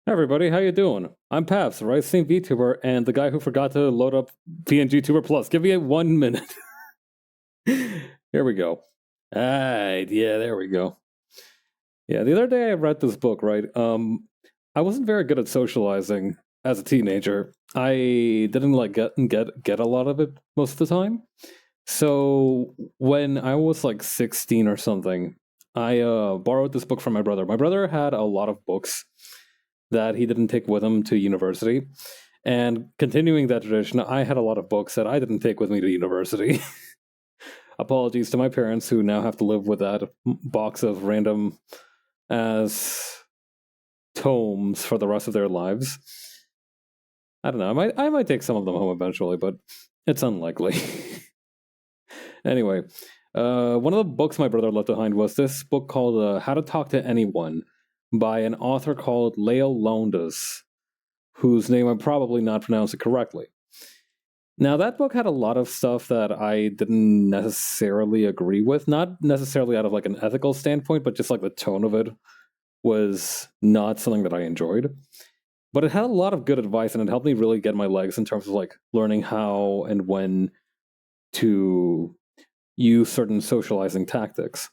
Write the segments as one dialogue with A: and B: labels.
A: Hey everybody, how you doing? I'm Paps, the Rising VTuber, and the guy who forgot to load up PNG Tuber Plus. Give me 1 minute. Here we go. Alright, yeah, there we go. Yeah, the other day I read this book, right? I wasn't very good at socializing as a teenager. I didn't like get a lot of it most of the time. So when I was like 16 or something, I borrowed this book from my brother. My brother had a lot of books that he didn't take with him to university. And continuing that tradition, I had a lot of books that I didn't take with me to university. Apologies to my parents who now have to live with that box of random as tomes for the rest of their lives. I don't know. I might take some of them home eventually, but it's unlikely. Anyway, one of the books my brother left behind was this book called How to Talk to Anyone by an author called Leo Lowndes, whose name I'm probably not pronouncing correctly. Now, that book had a lot of stuff that I didn't necessarily agree with, not necessarily out of like an ethical standpoint, but just like the tone of it was not something that I enjoyed. But it had a lot of good advice, and it helped me really get my legs in terms of like learning how and when to use certain socializing tactics.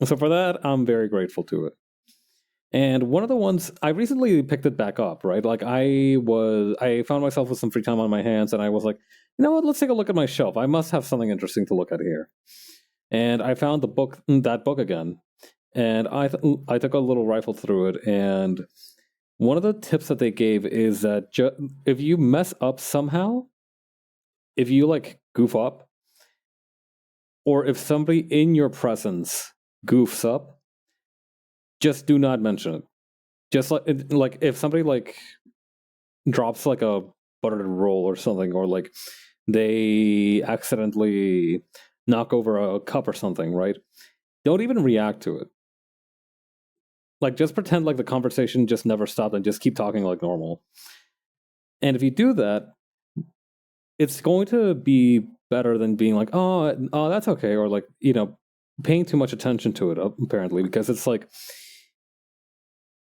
A: So for that, I'm very grateful to it. And one of the ones I recently picked it back up, right? Like I found myself with some free time on my hands, and I was like, you know what? Let's take a look at my shelf. I must have something interesting to look at here. And I found that book again, and I took a little rifle through it. And one of the tips that they gave is that if you mess up somehow, if you like goof up, or if somebody in your presence goofs up, just do not mention it. Just like if somebody like drops like a buttered roll or something, or like they accidentally knock over a cup or something, right? Don't even react to it. Like just pretend like the conversation just never stopped and just keep talking like normal. And if you do that, it's going to be better than being like, oh, that's okay, or like, paying too much attention to it, apparently, because it's like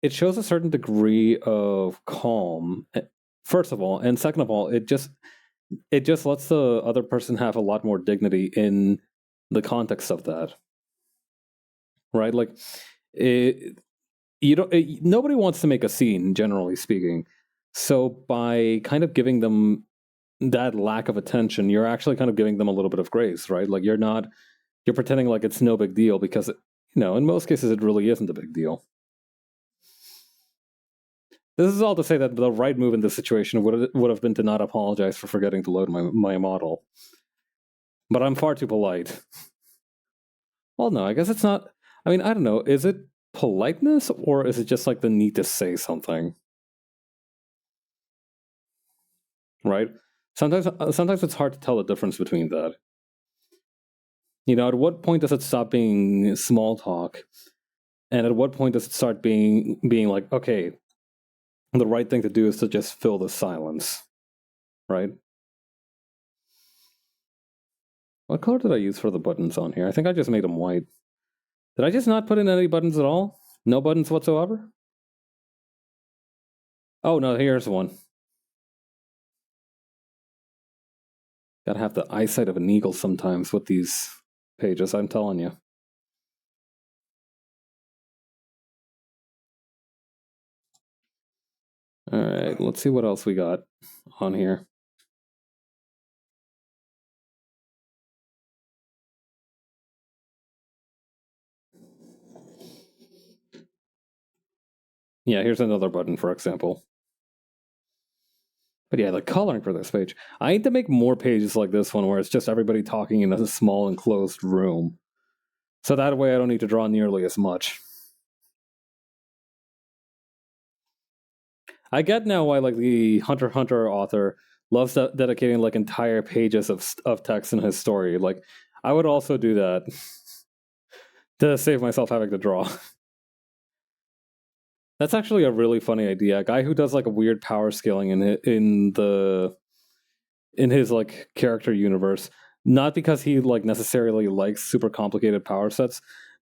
A: it shows a certain degree of calm, first of all, and second of all, it just lets the other person have a lot more dignity in the context of that, right? Like, nobody wants to make a scene, generally speaking. So by kind of giving them that lack of attention, you're actually kind of giving them a little bit of grace, right? Like you're pretending like it's no big deal because, in most cases, it really isn't a big deal. This is all to say that the right move in this situation would have been to not apologize for forgetting to load my model. But I'm far too polite. Well, no, I guess it's not. I mean, I don't know. Is it politeness or is it just like the need to say something? Right? Sometimes it's hard to tell the difference between that. At what point does it stop being small talk? And at what point does it start being like, okay, the right thing to do is to just fill the silence, right? What color did I use for the buttons on here? I think I just made them white. Did I just not put in any buttons at all? No buttons whatsoever? Oh, no, here's one. Gotta have the eyesight of an eagle sometimes with these pages, I'm telling you. All right, let's see what else we got on here. Yeah, here's another button, for example. But yeah, the coloring for this page. I need to make more pages like this one where it's just everybody talking in a small enclosed room. So that way I don't need to draw nearly as much. I get now why like the Hunter x Hunter author loves dedicating like entire pages of text in his story. Like I would also do that to save myself having to draw. That's actually a really funny idea. A guy who does like a weird power scaling in his like character universe, not because he like necessarily likes super complicated power sets,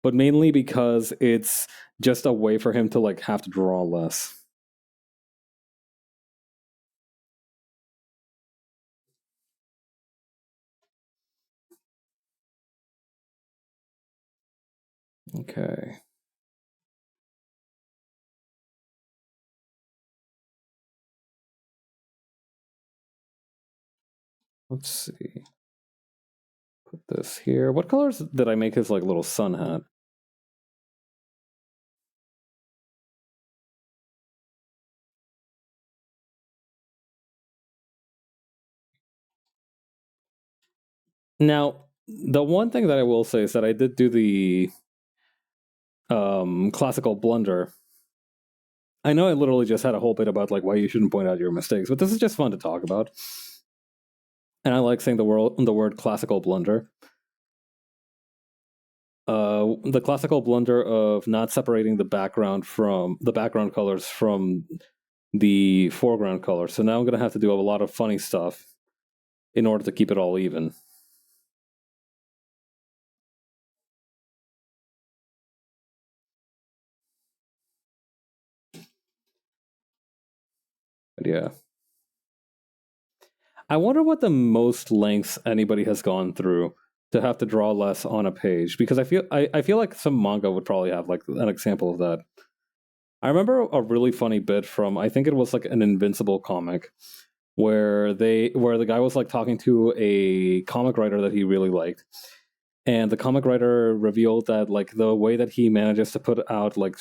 A: but mainly because it's just a way for him to like have to draw less. Okay. Let's see. Put this here. What colors did I make his like little sun hat? Now, the one thing that I will say is that I did do the classical blunder. I know I literally just had a whole bit about like why you shouldn't point out your mistakes, but this is just fun to talk about. And I like saying the word classical blunder. The classical blunder of not separating the background colors from the foreground colors. So now I'm gonna have to do a lot of funny stuff in order to keep it all even. But yeah. I wonder what the most lengths anybody has gone through to have to draw less on a page, because I feel like some manga would probably have like an example of that. I remember a really funny bit from, I think it was like an Invincible comic, where the guy was like talking to a comic writer that he really liked, and the comic writer revealed that like the way that he manages to put out like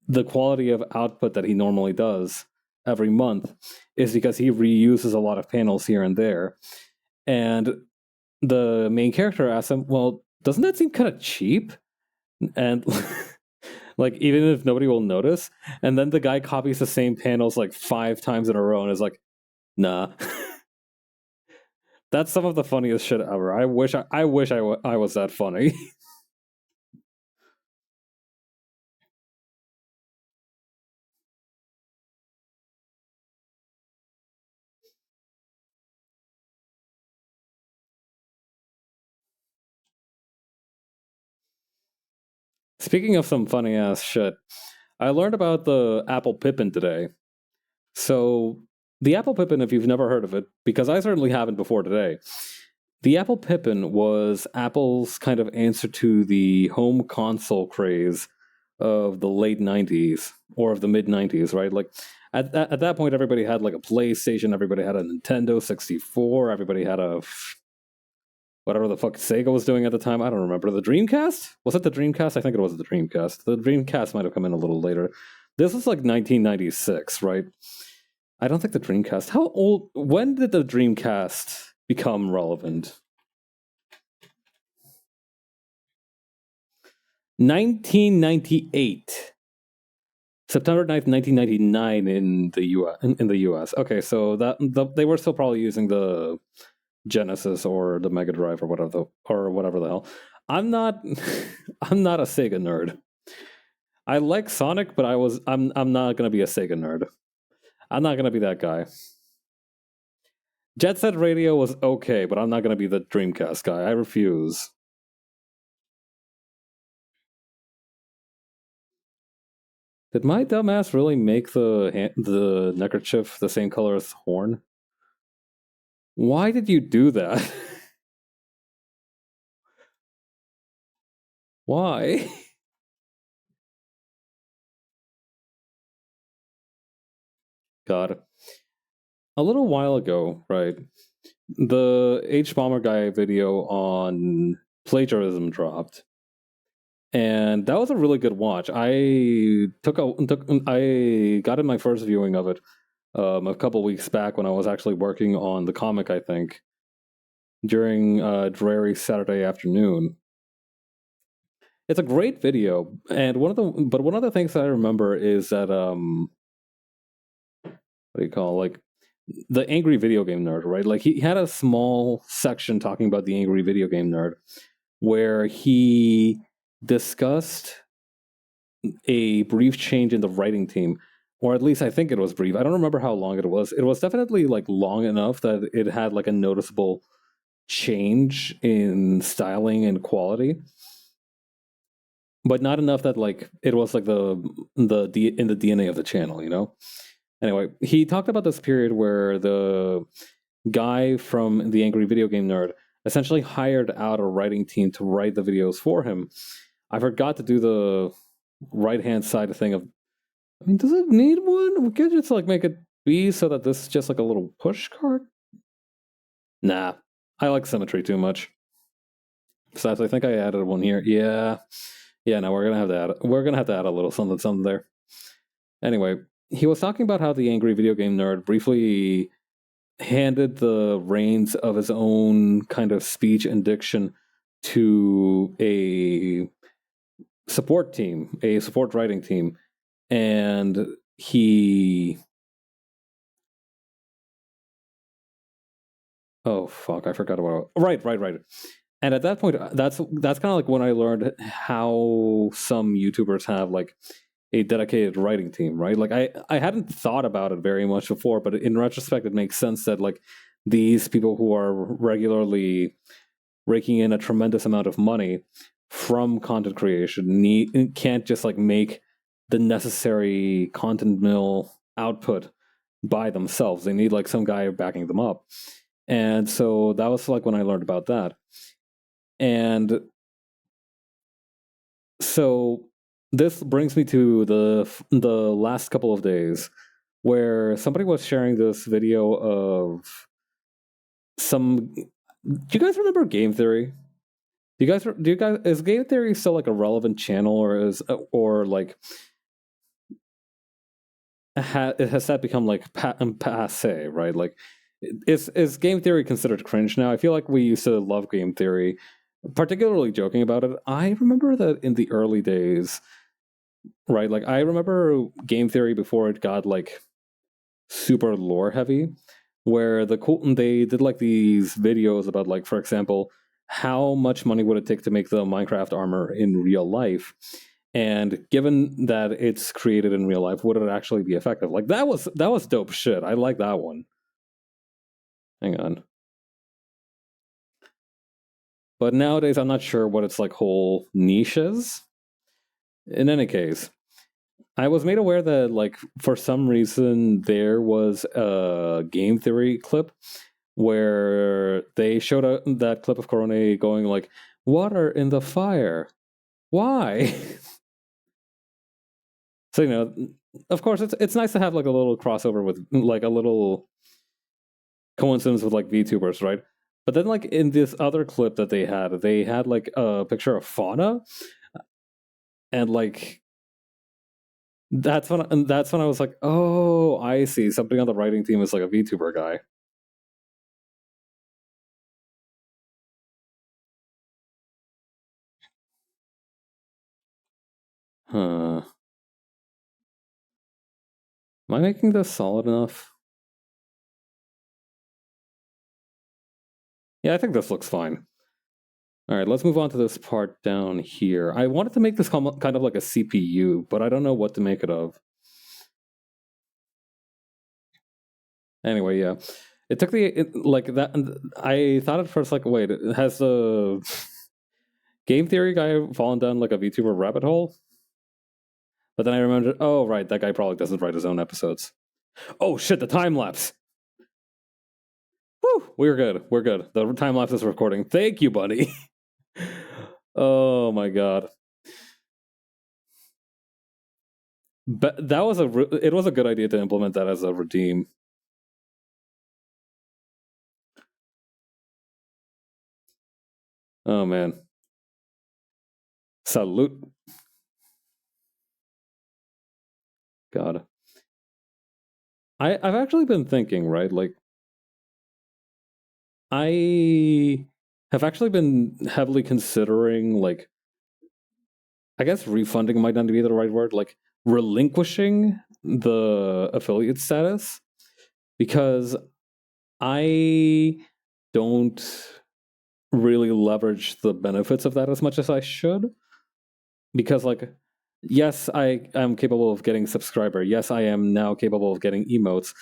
A: the quality of output that he normally does every month is because he reuses a lot of panels here and there. And the main character asks him, well, doesn't that seem kind of cheap? And like, even if nobody will notice. And then the guy copies the same panels like 5 times in a row and is like, nah. That's some of the funniest shit ever. I wish I was that funny. Speaking of some funny ass shit, I learned about the Apple Pippin today. So, the Apple Pippin, if you've never heard of it, because I certainly haven't before today, the Apple Pippin was Apple's kind of answer to the home console craze of the late 90s or of the mid 90s, right? Like, at that point, everybody had like a PlayStation, everybody had a Nintendo 64, everybody had a whatever the fuck Sega was doing at the time. I don't remember. The Dreamcast? Was it the Dreamcast? I think it was the Dreamcast. The Dreamcast might have come in a little later. This was like 1996, right? I don't think the Dreamcast. How old? When did the Dreamcast become relevant? 1998. September 9th, 1999 in the US. In the US. Okay, so they were still probably using the Genesis or the Mega Drive or whatever the hell. I'm not I'm not a Sega nerd. I like Sonic, but I'm not gonna be a Sega nerd. I'm not gonna be that guy. Jet Set Radio was okay, but I'm not gonna be the Dreamcast guy. I refuse. Did my dumbass really make the neckerchief the same color as Horn? Why did you do that? Why? God. A little while ago, right? The H Bomber Guy video on plagiarism dropped. And that was a really good watch. I got in my first viewing of it a couple weeks back when I was actually working on the comic, I think, during a dreary Saturday afternoon. It's a great video, and one of the things that I remember is that what do you call it? Like the angry video game nerd, right? Like he had a small section talking about the angry video game nerd, where he discussed a brief change in the writing team, or at least I think it was brief. I don't remember how long it was. It was definitely like long enough that it had like a noticeable change in styling and quality. but not enough that like it was like in the DNA of the channel, you know. Anyway, he talked about this period where the guy from the Angry Video Game Nerd essentially hired out a writing team to write the videos for him. I forgot to do the right hand side thing of. I mean, does it need one? We could just like make it be so that this is just like a little push card. Nah, I like symmetry too much. Besides, I think I added one here. Yeah. No, we're gonna have to add a little something there. Anyway, he was talking about how the Angry Video Game Nerd briefly handed the reins of his own kind of speech and diction to a support team, a support writing team, and he. Oh fuck! I forgot about it. Right. And at that point, that's kind of like when I learned how some YouTubers have like a dedicated writing team, right? Like I hadn't thought about it very much before, but in retrospect, it makes sense that like these people who are regularly raking in a tremendous amount of money from content creation can't just like make the necessary content mill output by themselves. They need like some guy backing them up. And so that was like when I learned about that. And so this brings me to the last couple of days where somebody was sharing this video of some. Do you guys remember Game Theory? Do you guys is Game Theory still like a relevant channel, or like has that become like passe, right? Like is Game Theory considered cringe now? I feel like we used to love Game Theory, particularly joking about it. I remember that in the early days, right? Like I remember Game Theory before it got like super lore heavy, where they did like these videos about like, for example, how much money would it take to make the Minecraft armor in real life, and given that it's created in real life, would it actually be effective? Like that was dope shit. I like that one. Hang on. But nowadays, I'm not sure what its like whole niche is. In any case, I was made aware that like for some reason there was a Game Theory clip where they showed that clip of Corone going like, "Water in the fire, why?" So you know, of course, it's nice to have like a little crossover with like a little coincidence with like VTubers, right? But then like in this other clip that they had like a picture of fauna, and like that's when I was like, oh, I see. Somebody on the writing team is like a VTuber guy. Huh. Am I making this solid enough? Yeah, I think this looks fine. All right, let's move on to this part down here. I wanted to make this kind of like a CPU, but I don't know what to make it of. Anyway, yeah. It took like that. I thought at first, like, wait, has the Game Theory guy fallen down like a VTuber rabbit hole? But then I remembered, oh, right, that guy probably doesn't write his own episodes. Oh, shit, the time lapse. Whew, we're good. The time lapse is recording. Thank you, buddy. Oh my god. But it was a good idea to implement that as a redeem. Oh man. Salute. God. I've actually been thinking, right? Like I have actually been heavily considering like I guess refunding might not be the right word, like relinquishing the affiliate status, because I don't really leverage the benefits of that as much as I should. Because like yes, I am capable of getting subscriber. Yes, I am now capable of getting emotes,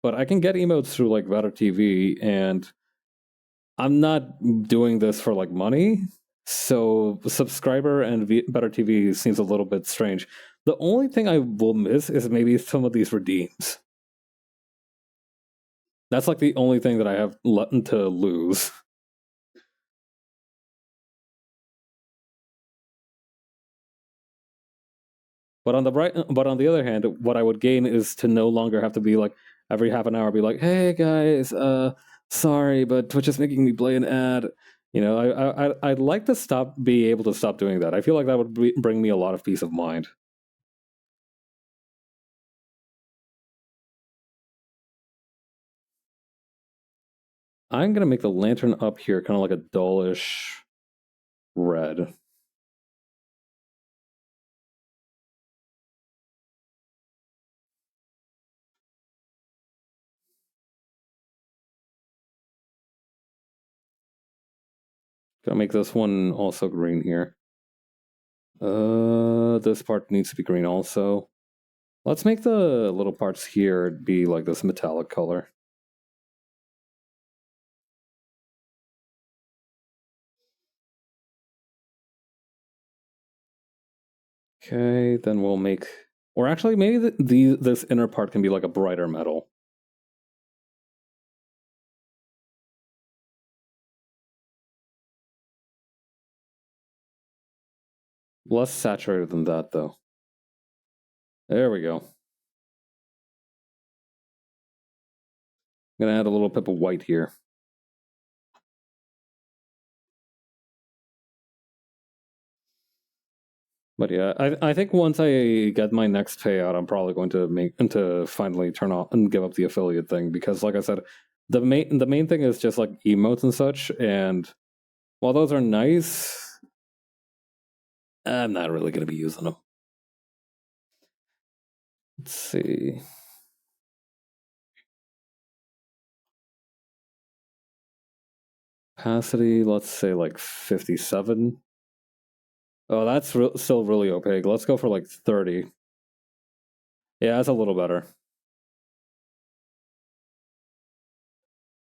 A: but I can get emotes through like Better TV, and I'm not doing this for like money. So subscriber and Better TV seems a little bit strange. The only thing I will miss is maybe some of these redeems. That's like the only thing that I have to lose. But on the other hand, what I would gain is to no longer have to be like every half an hour, be like, "Hey guys, sorry, but Twitch is making me play an ad." You know, I'd like to be able to stop doing that. I feel like that would bring me a lot of peace of mind. I'm gonna make the lantern up here kind of like a dullish red. Gonna make this one also green here. This part needs to be green also. Let's make the little parts here be like this metallic color. Okay, then we'll make, or actually maybe this inner part can be like a brighter metal. Less saturated than that though. There we go. I'm gonna add a little pip of white here. But yeah, I think once I get my next payout, I'm probably going to finally turn off and give up the affiliate thing, because like I said, the main thing is just like emotes and such, and while those are nice, I'm not really going to be using them. Let's see. Opacity, let's say like 57. Oh, that's still really opaque. Let's go for like 30. Yeah, that's a little better.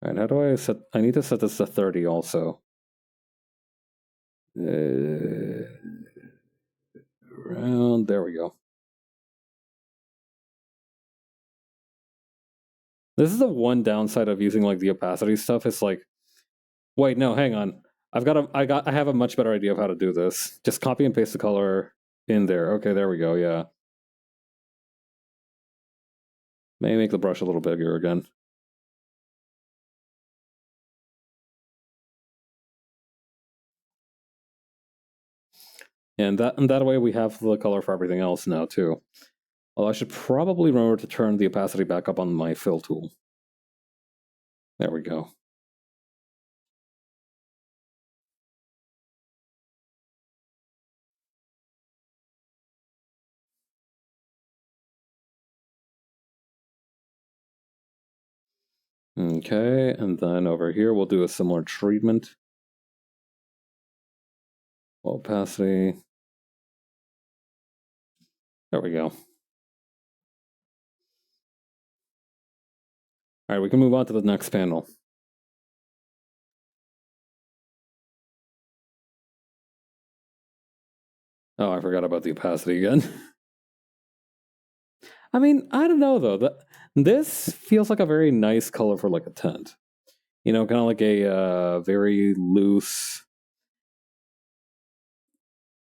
A: All right, how do I set? I need to set this to 30 also. Around there we go. This is the one downside of using like the opacity stuff. It's like, wait, no, hang on. I have a much better idea of how to do this. Just copy and paste the color in there. Okay, there we go. Yeah. Maybe make the brush a little bigger again. And that way we have the color for everything else now too. Although I should probably remember to turn the opacity back up on my fill tool. There we go. Okay, and then over here we'll do a similar treatment. Opacity. There we go. All right, we can move on to the next panel. Oh, I forgot about the opacity again. I mean, I don't know though. This feels like a very nice color for like a tent. You know, kind of like a very loose.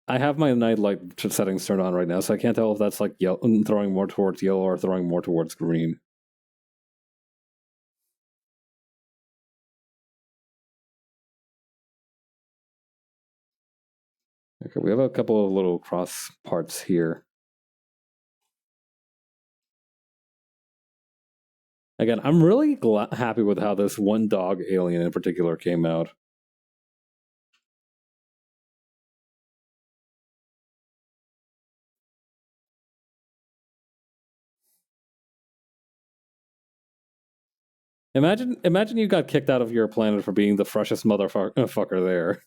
A: I have my night light settings turned on right now, so I can't tell if that's like throwing more towards yellow or throwing more towards green. Okay, we have a couple of little cross parts here. Again, I'm really happy with how this one dog alien in particular came out. Imagine you got kicked out of your planet for being the freshest motherfucker there.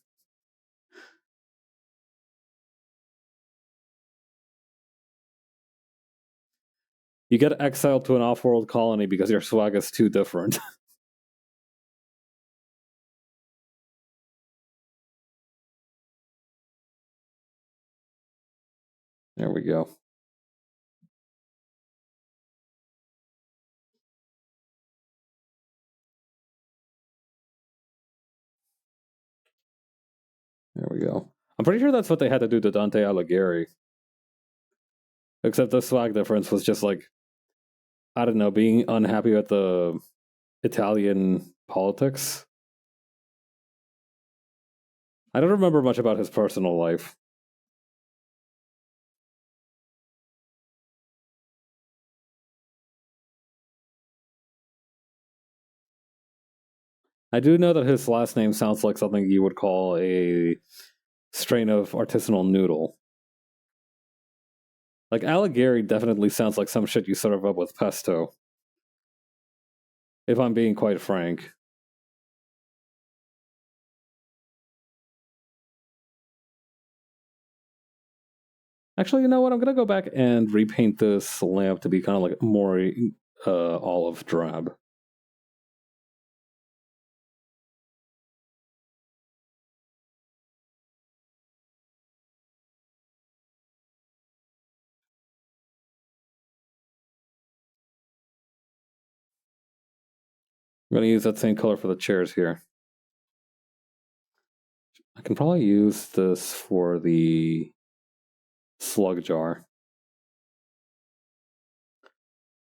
A: You get exiled to an off-world colony because your swag is too different. There we go. There we go. I'm pretty sure that's what they had to do to Dante Alighieri. Except the swag difference was just like, I don't know, being unhappy with the Italian politics. I don't remember much about his personal life. I do know that his last name sounds like something you would call a strain of artisanal noodle. Like Alighieri definitely sounds like some shit you serve up with pesto. If I'm being quite frank. Actually, you know what? I'm gonna go back and repaint this lamp to be kind of like more olive drab. I'm gonna use that same color for the chairs here. I can probably use this for the slug jar.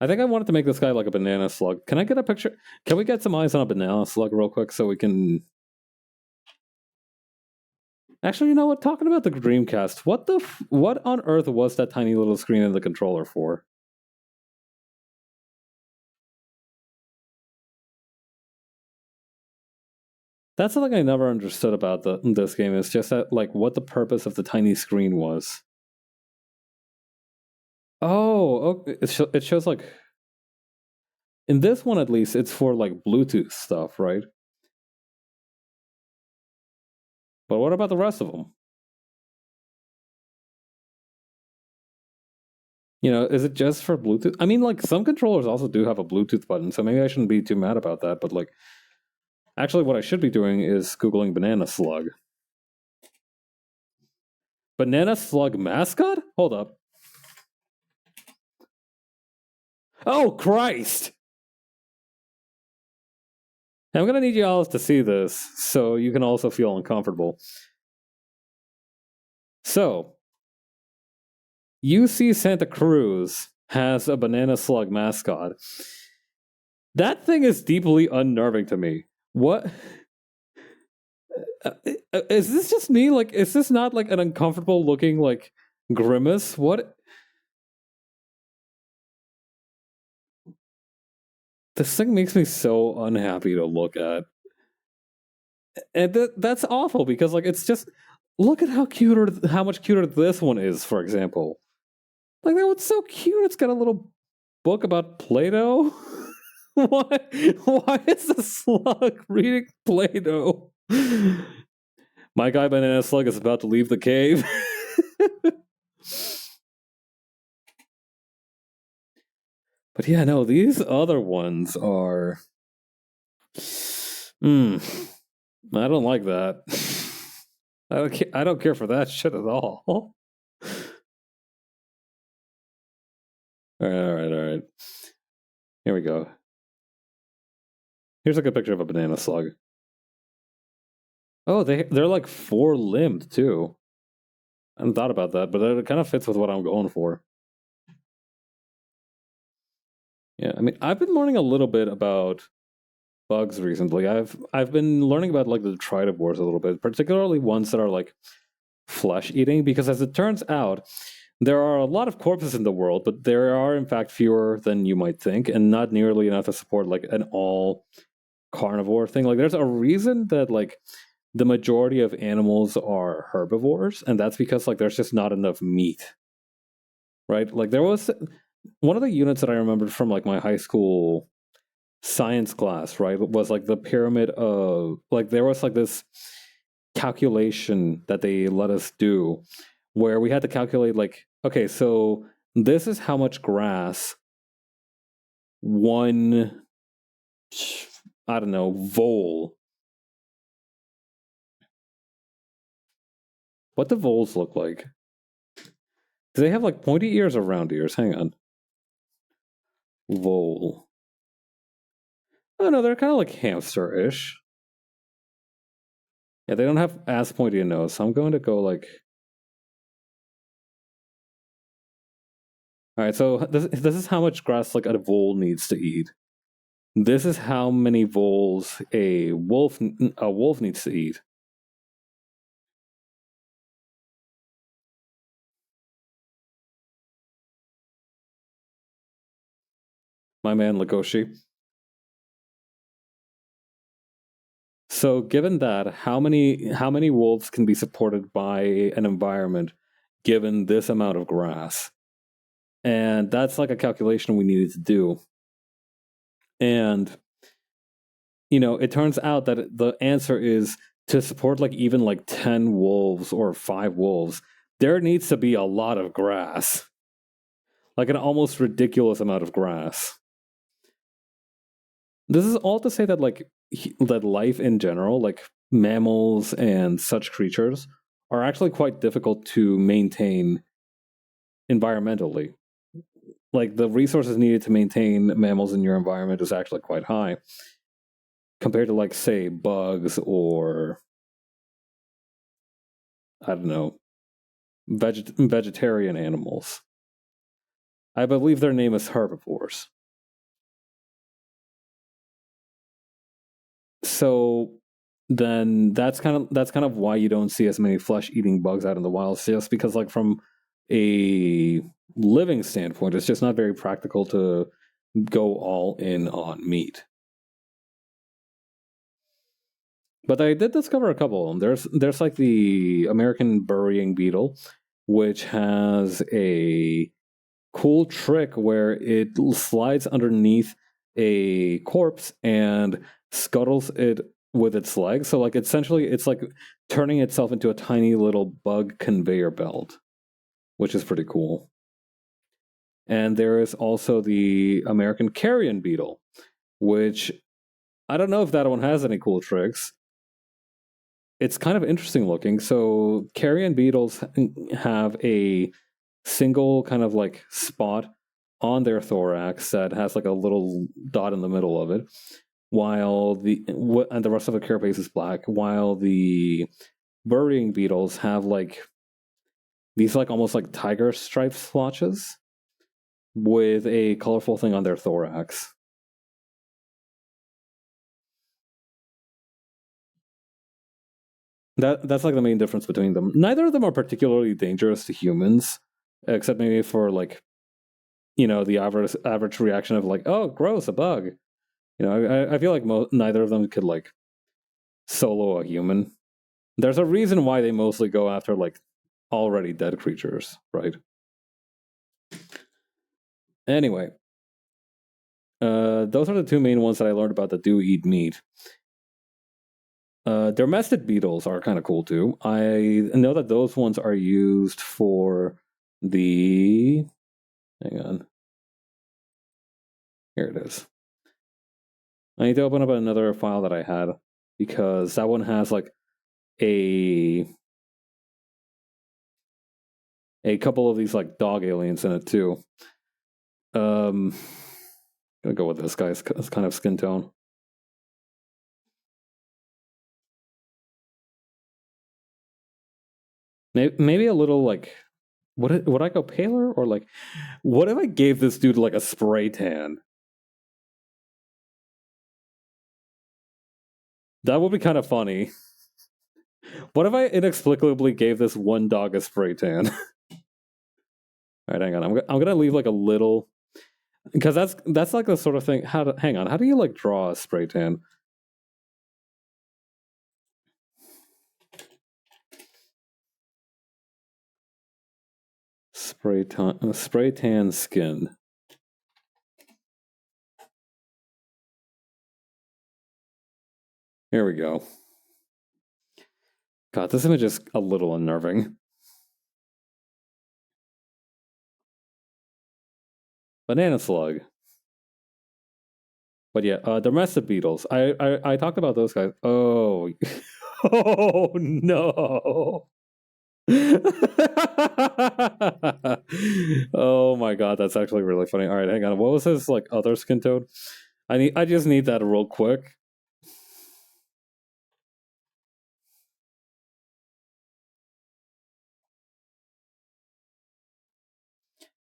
A: I think I wanted to make this guy like a banana slug. Can I get a picture? Can we get some eyes on a banana slug real quick so we can... Actually, you know what? Talking about the Dreamcast, what on earth was that tiny little screen in the controller for? That's something I never understood about this game. Is just that, like, what the purpose of the tiny screen was. Oh, okay. It shows like in this one at least, it's for like Bluetooth stuff, right? But what about the rest of them? You know, is it just for Bluetooth? I mean, like some controllers also do have a Bluetooth button, so maybe I shouldn't be too mad about that. But like, actually, what I should be doing is googling banana slug. Banana slug mascot? Hold up. Oh Christ! I'm gonna need you all to see this, so you can also feel uncomfortable. So, UC Santa Cruz has a banana slug mascot. That thing is deeply unnerving to me. What? Is this just me? Like, is this not like an uncomfortable looking like grimace? What? This thing makes me so unhappy to look at, and that's awful because like it's just look at how much cuter this one is, for example. Like that one's so cute. It's got a little book about Play-Doh. Why? Why is the slug reading Play-Doh? My guy Banana Slug is about to leave the cave. But yeah, no, these other ones are. I don't like that. I don't care for that shit at all. All right. Here we go. Here's a good picture of a banana slug. Oh, they're like four-limbed too. I hadn't thought about that, but it kind of fits with what I'm going for. Yeah, I mean, I've been learning a little bit about bugs recently. I've been learning about like the detritivores a little bit, particularly ones that are like flesh eating, because as it turns out, there are a lot of corpses in the world, but there are in fact fewer than you might think, and not nearly enough to support like an all carnivore thing. Like there's a reason that like the majority of animals are herbivores, and that's because like there's just not enough meat. Right? Like there was one of the units that I remembered from like my high school science class, right, was like the pyramid of like there was like this calculation that they let us do where we had to calculate like, okay, so this is how much grass one, I don't know, vole. What do voles look like? Do they have like pointy ears or round ears? Hang on. Vole. Oh no, they're kind of like hamster-ish. Yeah, they don't have as pointy a nose, so I'm going to go like... Alright, so this is how much grass like a vole needs to eat. This is how many voles a wolf needs to eat. My man Legoshi. So given that, how many wolves can be supported by an environment given this amount of grass? And that's like a calculation we needed to do. And it turns out that the answer is to support like even like 10 wolves or 5 wolves, there needs to be a lot of grass. Like an almost ridiculous amount of grass. This is all to say that that life in general, like mammals and such creatures, are actually quite difficult to maintain environmentally. Like the resources needed to maintain mammals in your environment is actually quite high compared to like say bugs or I don't know, vegetarian animals. I believe their name is herbivores. So then that's kind of why you don't see as many flesh-eating bugs out in the wild. It's just because like from a living standpoint, it's just not very practical to go all in on meat. But I did discover a couple of them. There's like the American burying beetle, which has a cool trick where it slides underneath a corpse and scuttles it with its legs. So like essentially it's like turning itself into a tiny little bug conveyor belt, which is pretty cool. And there is also the American carrion beetle, which I don't know if that one has any cool tricks. It's kind of interesting looking. So carrion beetles have a single kind of like spot on their thorax that has like a little dot in the middle of it, while and the rest of the carapace is black, while the burying beetles have like these like almost like tiger stripe splotches with a colorful thing on their thorax. That's like the main difference between them. Neither of them are particularly dangerous to humans, except maybe for like the average reaction of like, oh, gross, a bug. I feel like neither of them could like solo a human. There's a reason why they mostly go after like already dead creatures, right? Anyway, those are the two main ones that I learned about that do eat meat. Domestic beetles are kind of cool too. I know that those ones are used for the... Hang on. Here it is. I need to open up another file that I had because that one has like a couple of these like dog aliens in it too. Gonna go with this guy's kind of skin tone. Maybe a little like, would I go paler or like, what if I gave this dude like a spray tan? That would be kind of funny. What if I inexplicably gave this one dog a spray tan? All right, hang on. I'm gonna leave like a little, because that's like the sort of thing. Hang on? How do you like draw a spray tan? Spray tan skin. Here we go. God, this image is a little unnerving. Banana slug. But yeah, domestic beetles. I talked about those guys. Oh, oh no! Oh my god, that's actually really funny. All right, hang on. What was his like other skin tone? I just need that real quick.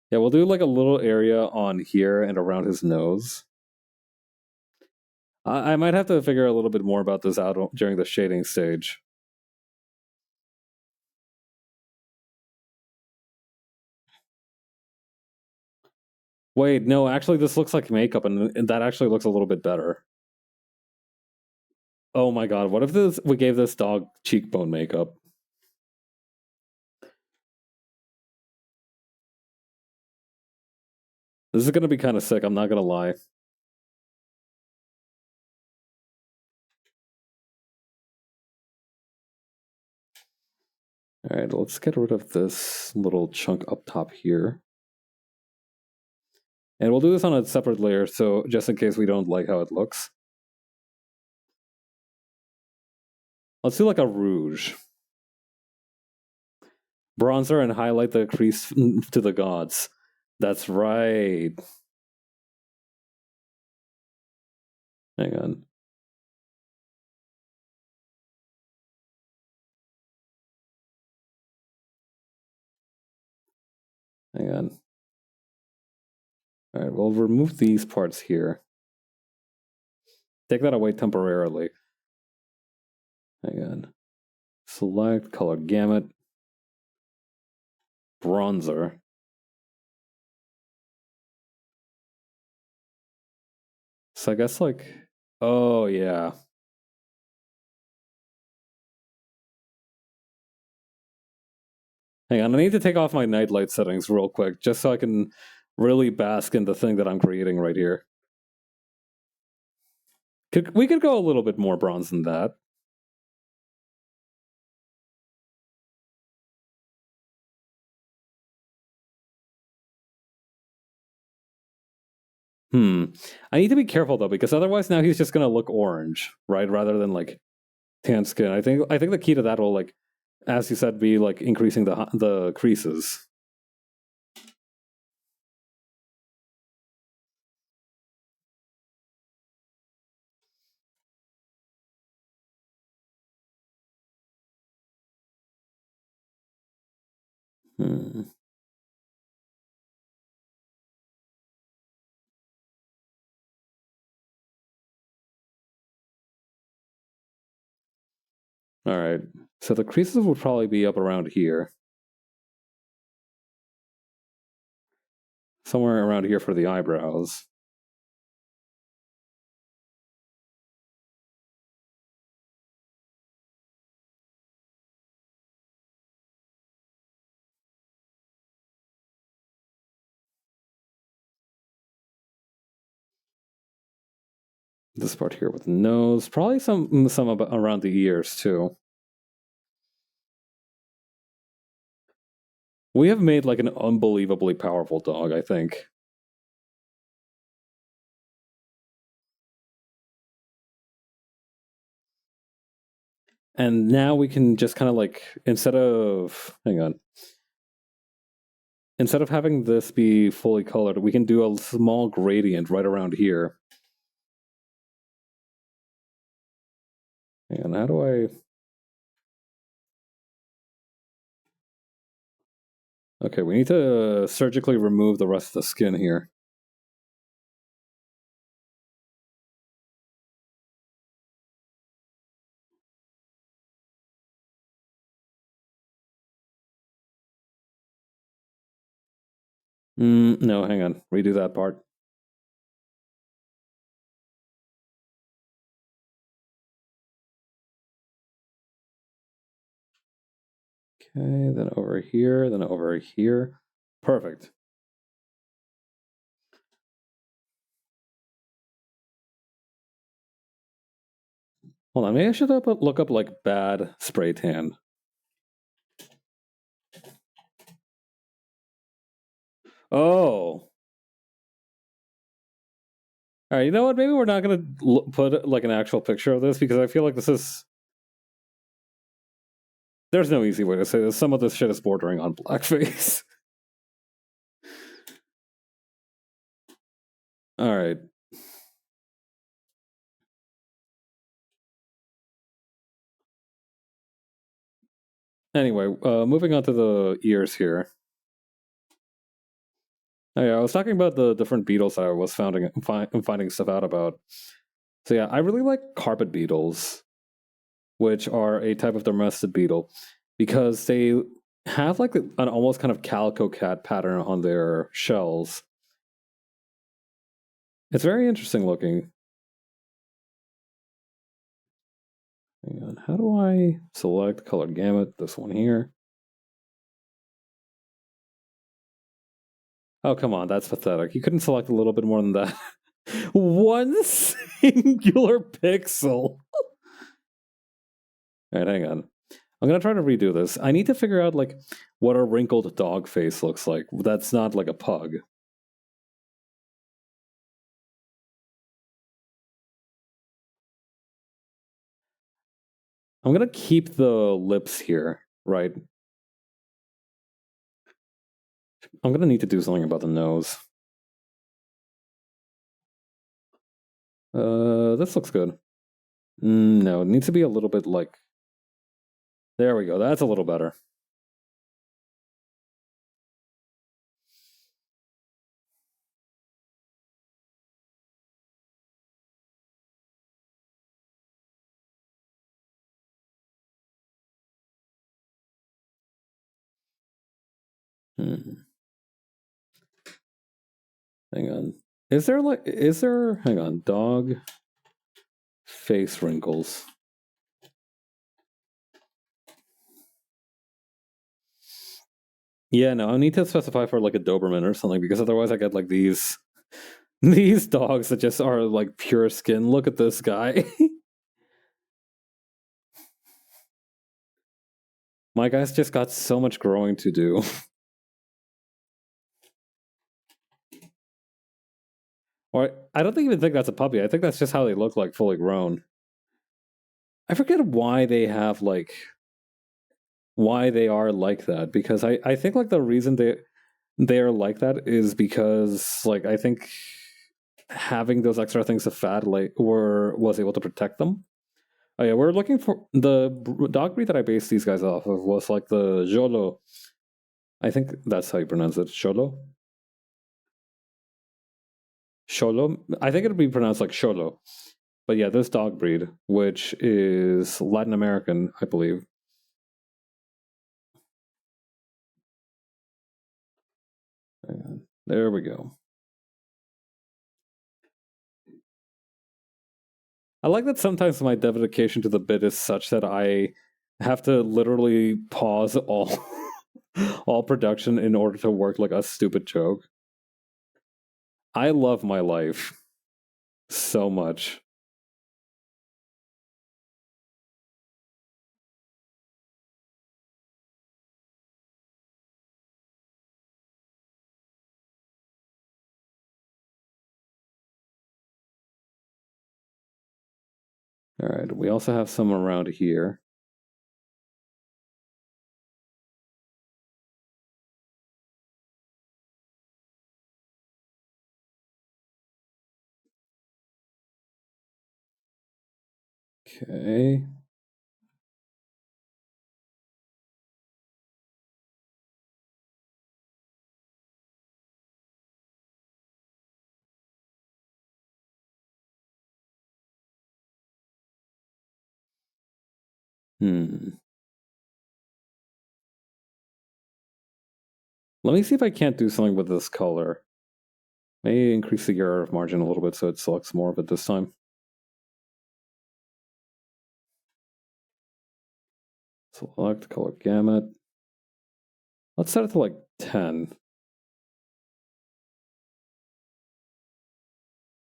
A: Yeah, we'll do like a little area on here and around his nose. I might have to figure a little bit more about this out during the shading stage. Wait, no, actually, this looks like makeup, and that actually looks a little bit better. Oh my god, what if we gave this dog cheekbone makeup? This is gonna be kind of sick, I'm not gonna lie. Alright, let's get rid of this little chunk up top here. And we'll do this on a separate layer, so just in case we don't like how it looks. Let's do like a rouge. Bronzer and highlight the crease to the gods. That's right. Hang on. Hang on. Alright, we'll remove these parts here. Take that away temporarily. Hang on. Select color gamut. Bronzer. So I guess like, oh yeah. Hang on, I need to take off my nightlight settings real quick, just so I can really bask in the thing that I'm creating right here. We could go a little bit more bronze than that. I need to be careful though, because otherwise now he's just gonna look orange, right? Rather than like tan skin. I think the key to that will, like, as you said, be like increasing the creases. Hmm. All right. So the creases would probably be up around here. Somewhere around here for the eyebrows. This part here with the nose. Probably some around the ears too. We have made like an unbelievably powerful dog, I think. And now we can just kind of like, instead of having this be fully colored, we can do a small gradient right around here. And how do I... Okay, we need to surgically remove the rest of the skin here. No, hang on. Redo that part. Okay, then over here, then over here. Perfect. Hold on, maybe I should look up like bad spray tan. Oh. All right, you know what? Maybe we're not going to put like an actual picture of this, because I feel like this is... There's no easy way to say this. Some of this shit is bordering on blackface. All right. Anyway, moving on to the ears here. Oh, yeah, I was talking about the different beetles that I was finding stuff out about. So yeah, I really like carpet beetles, which are a type of domestic beetle, because they have like an almost kind of calico cat pattern on their shells. It's very interesting looking. Hang on, how do I select color gamut? This one here. Oh, come on, that's pathetic. You couldn't select a little bit more than that. One singular pixel. All right, hang on. I'm gonna try to redo this. I need to figure out like what a wrinkled dog face looks like. That's not like a pug. I'm gonna keep the lips here, right? I'm gonna need to do something about the nose. This looks good. No, it needs to be a little bit like. There we go. That's a little better. Hmm. Hang on. Is there hang on, dog face wrinkles? Yeah, no, I need to specify for like a Doberman or something, because otherwise I get like these these dogs that just are like pure skin. Look at this guy. My guy's just got so much growing to do. Or I don't even think that's a puppy. I think that's just how they look like fully grown. I forget why they are like that, because I think like the reason they are like that is because like I think having those extra things of fat like was able to protect them. Oh yeah, we're looking for the dog breed that I based these guys off of was like the Jolo. I think that's how you pronounce it. Cholo. Cholo. I think it'd be pronounced like Cholo. But yeah, this dog breed, which is Latin American, I believe. There we go. I like that sometimes my dedication to the bit is such that I have to literally pause all all production in order to work like a stupid joke. I love my life so much. All right, we also have some around here. Okay. Hmm. Let me see if I can't do something with this color. Maybe increase the error margin a little bit so it selects more of it this time. Select color gamut. Let's set it to like 10.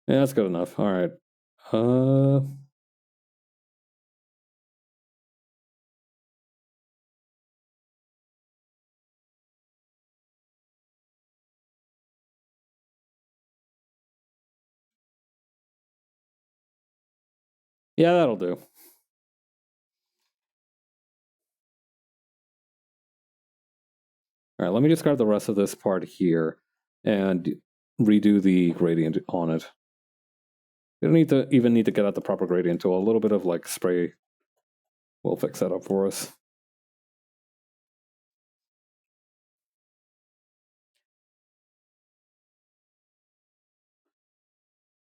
A: Yeah, that's good enough. All right. Uh, yeah, that'll do. All right, let me just grab the rest of this part here and redo the gradient on it. You don't need to get out the proper gradient tool. A little bit of like spray will fix that up for us.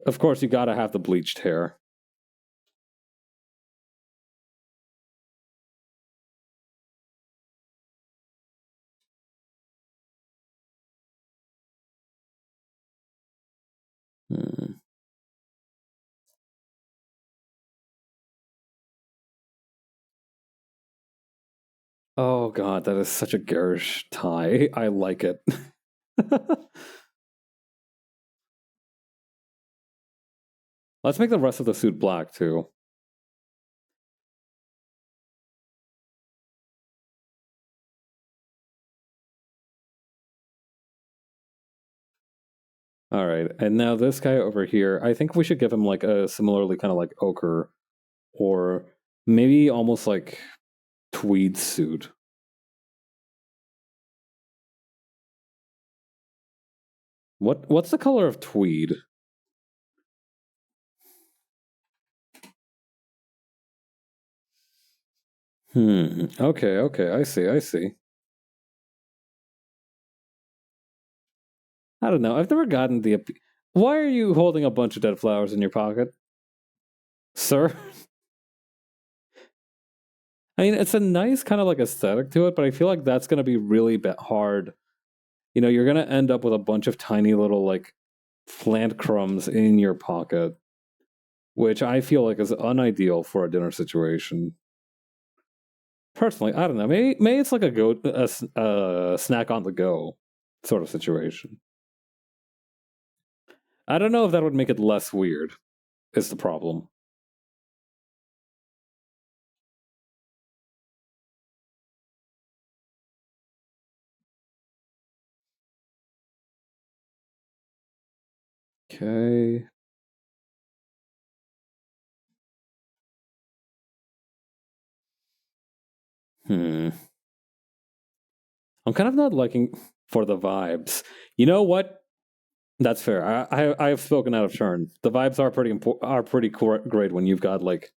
A: Of course, you gotta have the bleached hair. Oh god, that is such a garish tie. I like it. Let's make the rest of the suit black too. All right, and now this guy over here, I think we should give him like a similarly kind of like ochre or maybe almost like tweed suit. What's the color of tweed? Okay, I see. I don't know. I've never gotten the. Why are you holding a bunch of dead flowers in your pocket, sir? I mean, it's a nice kind of like aesthetic to it, but I feel like that's going to be really hard. You know, you're going to end up with a bunch of tiny little like plant crumbs in your pocket, which I feel like is unideal for a dinner situation. Personally, I don't know. Maybe it's like a snack on the go sort of situation. I don't know if that would make it less weird. Is the problem? Okay. Hmm. I'm kind of not liking for the vibes. You know what? That's fair. I have spoken out of turn. The vibes are pretty great when you've got like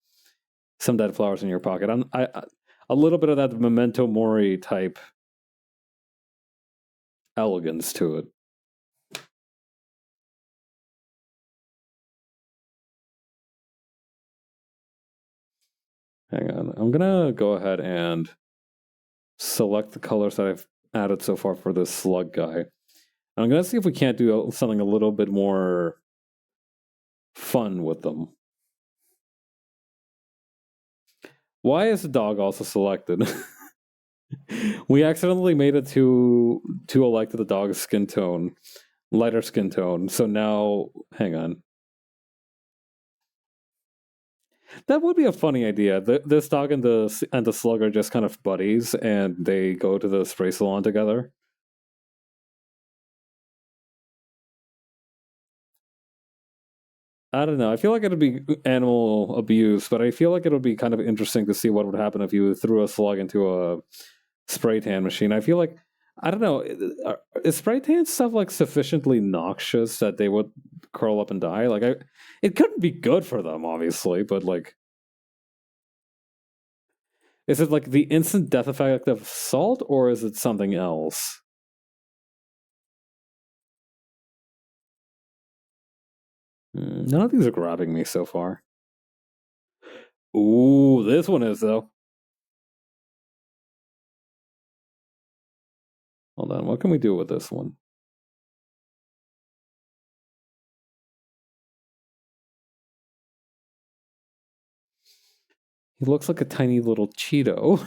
A: some dead flowers in your pocket. A little bit of that memento mori type elegance to it. Hang on. I'm gonna go ahead and select the colors that I've added so far for this slug guy. I'm gonna see if we can't do something a little bit more fun with them. Why is the dog also selected? We accidentally made it too alike to the dog's skin tone, lighter skin tone. So now, hang on. That would be a funny idea. This dog and the slug are just kind of buddies, and they go to the spray salon together. I don't know. I feel like it'd be animal abuse, but I feel like it would be kind of interesting to see what would happen if you threw a slug into a spray tan machine. I feel like I don't know. Is spray tan stuff like sufficiently noxious that they would curl up and die? It couldn't be good for them, obviously, but like, is it like the instant death effect of salt, or is it something else? None of these are grabbing me so far. Ooh, this one is though. Hold on, what can we do with this one? He looks like a tiny little Cheeto.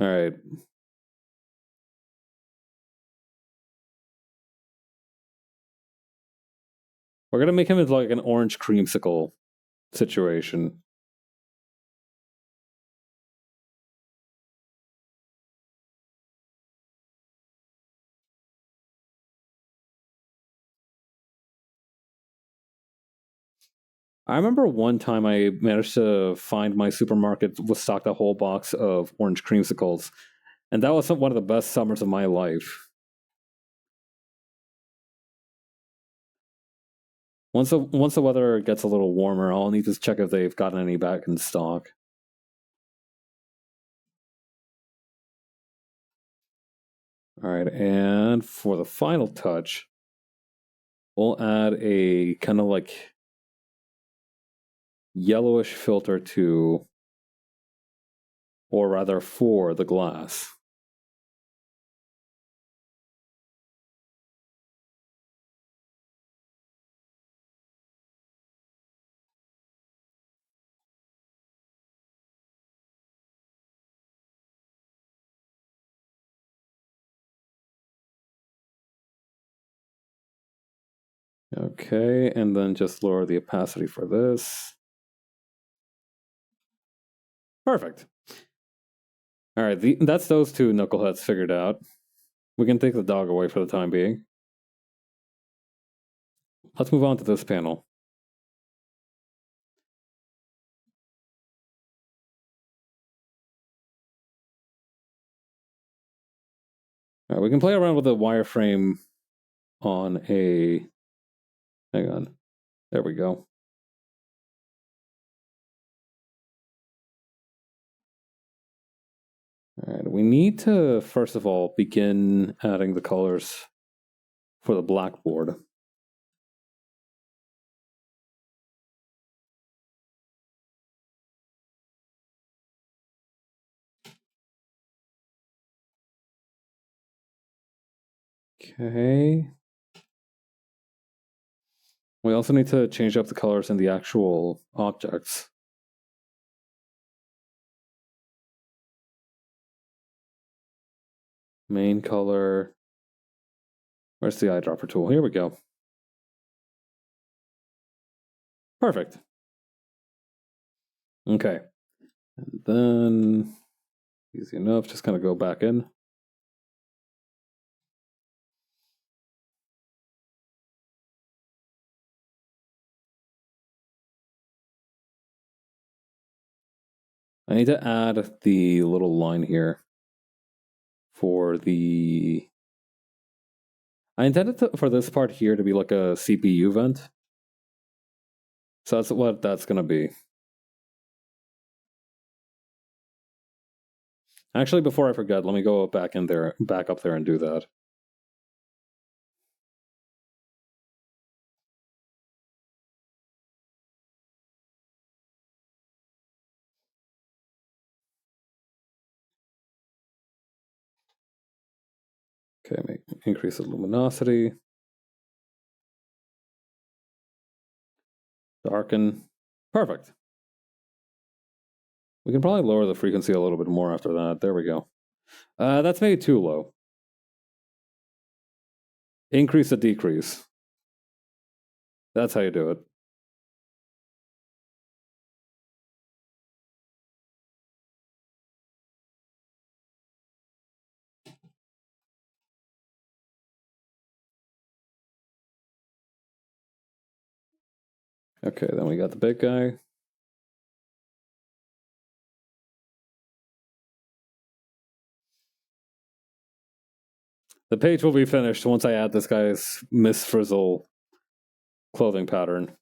A: All right. We're gonna make him into like an orange creamsicle situation. I remember one time I managed to find my supermarket was stocked a whole box of orange creamsicles, and that was one of the best summers of my life. Once the weather gets a little warmer, I'll need to check if they've gotten any back in stock. All right, and for the final touch, we'll add a kind of like yellowish filter to, or rather for, the glass. Okay, and then just lower the opacity for this. Perfect. All right, that's those two knuckleheads figured out. We can take the dog away for the time being. Let's move on to this panel. All right, we can play around with the wireframe on a... Hang on. There we go. All right, we need to, first of all, begin adding the colors for the blackboard. Okay. We also need to change up the colors in the actual objects. Main color. Where's the eyedropper tool? Here we go. Perfect. Okay. And then, easy enough, just kind of go back in. I need to add the little line here for the... I intended for this part here to be like a CPU vent. So that's what that's going to be. Actually, before I forget, let me go back up there and do that. Okay, increase the luminosity. Darken. Perfect. We can probably lower the frequency a little bit more after that. There we go. That's maybe too low. Increase the decrease. That's how you do it. Okay, then we got the big guy. The page will be finished once I add this guy's Miss Frizzle clothing pattern.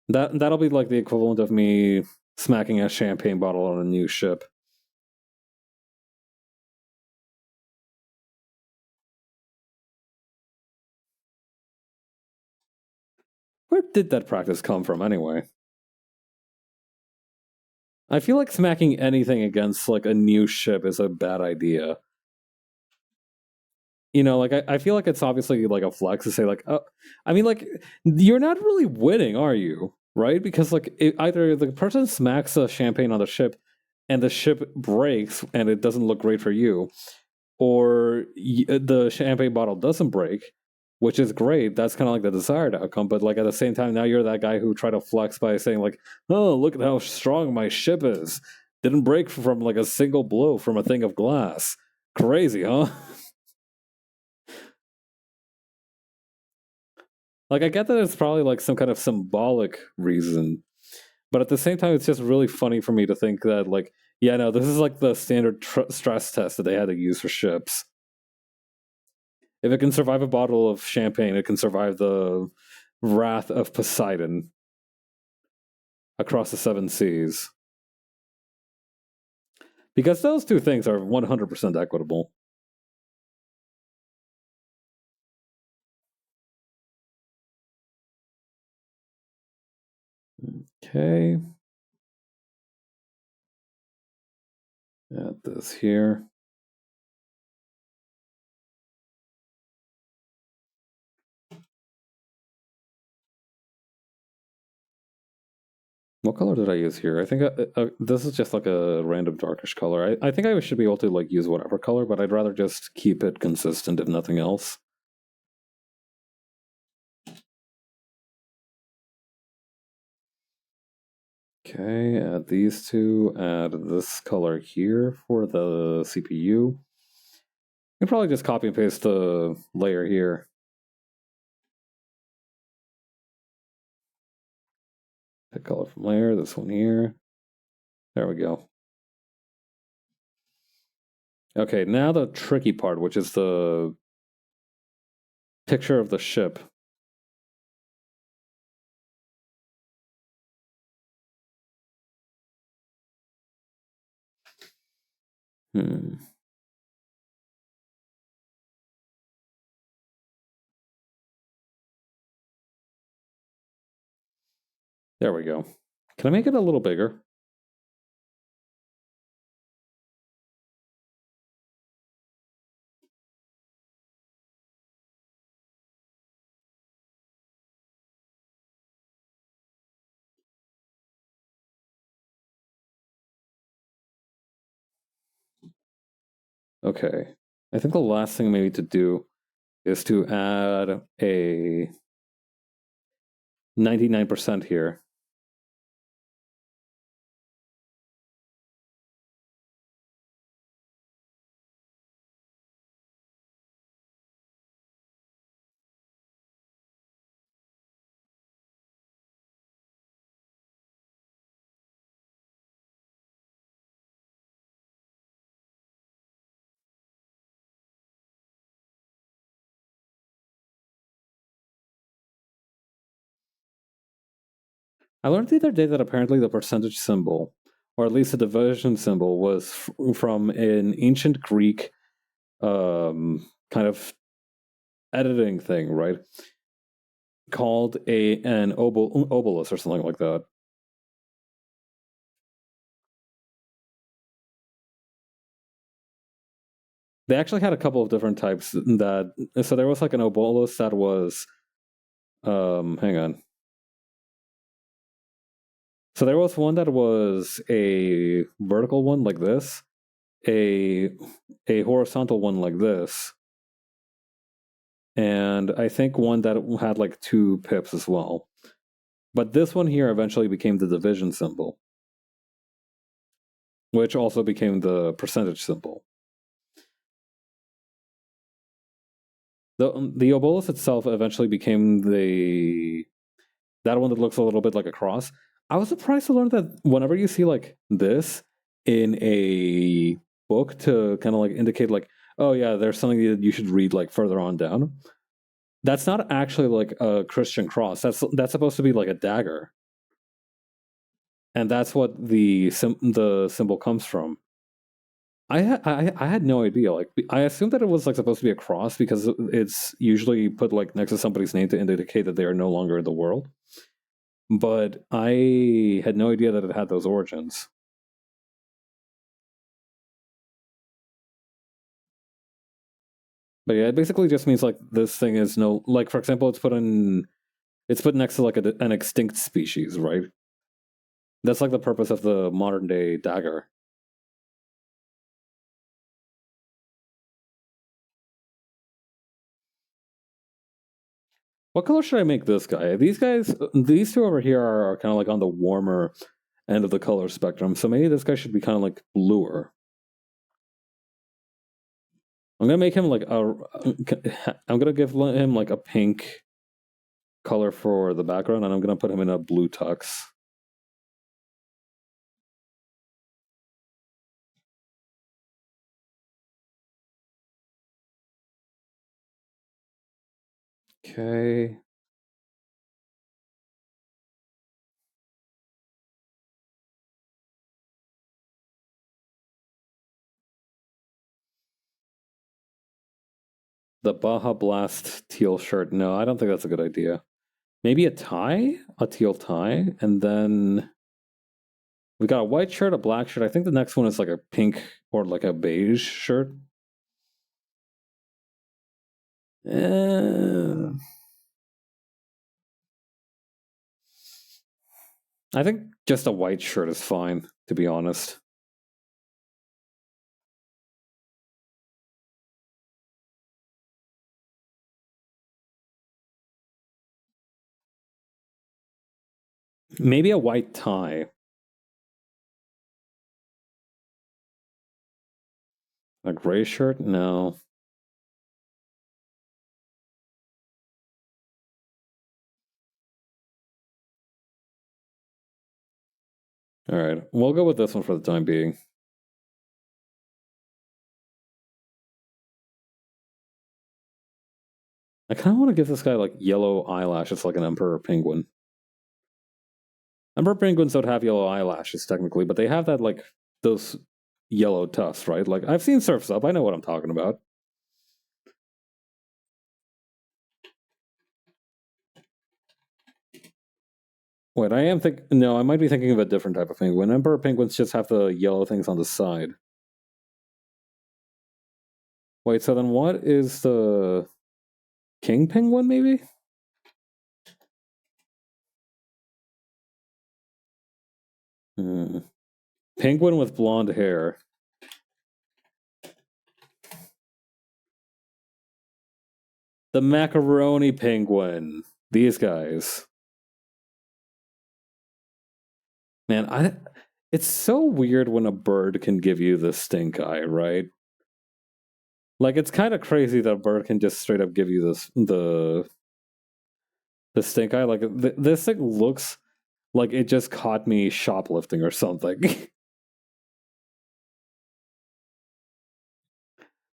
A: That'll be like the equivalent of me smacking a champagne bottle on a new ship. Where did that practice come from, anyway? I feel like smacking anything against like a new ship is a bad idea. You know, like I feel like it's obviously like a flex to say like, oh, I mean, like you're not really winning, are you? Right? Because like either the person smacks a champagne on the ship, and the ship breaks, and it doesn't look great for you, or the champagne bottle doesn't break, which is great. That's kind of like the desired outcome. But like at the same time, now you're that guy who tried to flex by saying like, "Oh, look at how strong my ship is. Didn't break from like a single blow from a thing of glass. Crazy, huh?" Like, I get that it's probably like some kind of symbolic reason, but at the same time, it's just really funny for me to think that, like, yeah, no, this is like the standard stress test that they had to use for ships. If it can survive a bottle of champagne, it can survive the wrath of Poseidon across the seven seas. Because those two things are 100% equitable. Okay. Add this here. What color did I use here? I think this is just like a random darkish color. I think I should be able to like use whatever color, but I'd rather just keep it consistent if nothing else. Okay, add these two, add this color here for the CPU. You can probably just copy and paste the layer here. Pick color from layer, this one here. There we go. Okay, now the tricky part, which is the picture of the ship. There we go. Can I make it a little bigger? Okay. I think the last thing maybe to do is to add a 99% here. I learned the other day that apparently the percentage symbol, or at least the division symbol, was from an ancient Greek kind of editing thing, right? Called an obelus or something like that. They actually had a couple of different types that. So there was like an obelus that was. Hang on. So there was one that was a vertical one like this, a horizontal one like this, and I think one that had like two pips as well. But this one here eventually became the division symbol, which also became the percentage symbol. The obolus itself eventually became that one that looks a little bit like a cross. I was surprised to learn that whenever you see like this in a book to kind of like indicate like, oh yeah, there's something that you should read like further on down. That's not actually like a Christian cross. That's supposed to be like a dagger, and that's what the symbol comes from. I had no idea. Like I assumed that it was like supposed to be a cross because it's usually put like next to somebody's name to indicate that they are no longer in the world. But I had no idea that it had those origins. But yeah, it basically just means like this thing is no like for example, it's put next to like an extinct species, right? That's like the purpose of the modern day dagger. What color should I make this guy? These two over here are kind of like on the warmer end of the color spectrum, so maybe this guy should be kind of like bluer. I'm gonna make him like I'm gonna give him like a pink color for the background, and I'm going to put him in a blue tux. Okay. The Baja Blast teal shirt. No, I don't think that's a good idea. Maybe a tie? A teal tie? And then we got a white shirt, a black shirt. I think the next one is like a pink or like a beige shirt. I think just a white shirt is fine, to be honest. Maybe a white tie. A gray shirt? No. All right, we'll go with this one for the time being. I kind of want to give this guy like yellow eyelashes like an emperor penguin. Emperor penguins don't have yellow eyelashes technically, but they have that like those yellow tufts, right? Like I've seen Surf's Up, I know what I'm talking about. Wait, no, I might be thinking of a different type of penguin. Emperor penguins just have the yellow things on the side. Wait, so then what is the king penguin, maybe? Penguin with blonde hair. The macaroni penguin. These guys. Man, it's so weird when a bird can give you the stink eye, right? Like it's kind of crazy that a bird can just straight up give you the stink eye. Like this thing looks like it just caught me shoplifting or something.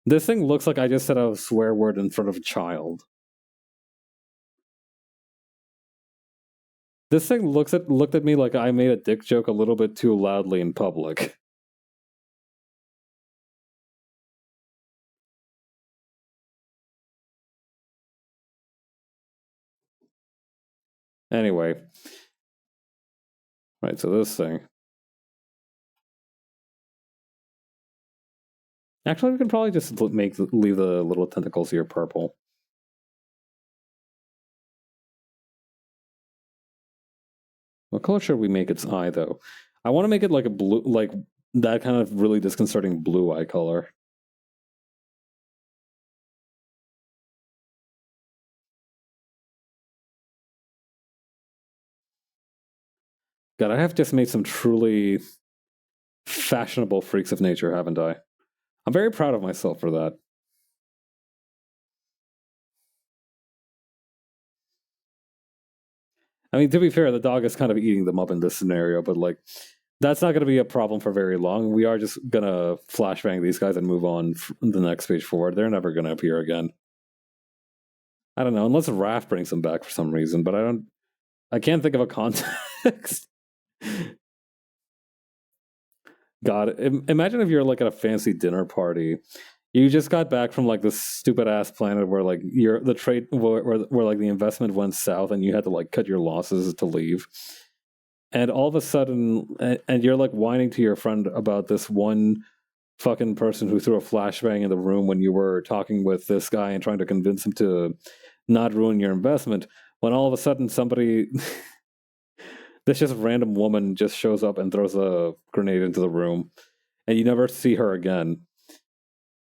A: This thing looks like I just said a swear word in front of a child. This thing looked at me like I made a dick joke a little bit too loudly in public. Anyway. Right, so this thing. Actually, we can probably just leave the little tentacles here purple. What color should we make its eye, though? I want to make it like a blue, like that kind of really disconcerting blue eye color. God, I have just made some truly fashionable freaks of nature, haven't I? I'm very proud of myself for that. I mean, to be fair, the dog is kind of eating them up in this scenario, but like, that's not going to be a problem for very long. We are just going to flashbang these guys and move on the next page forward. They're never going to appear again. I don't know, unless Raph brings them back for some reason, but I can't think of a context. God, imagine if you're like at a fancy dinner party. You just got back from like this stupid ass planet where like the trade where like the investment went south and you had to like cut your losses to leave. And all of a sudden and you're like whining to your friend about this one fucking person who threw a flashbang in the room when you were talking with this guy and trying to convince him to not ruin your investment, when all of a sudden somebody this just random woman just shows up and throws a grenade into the room and you never see her again.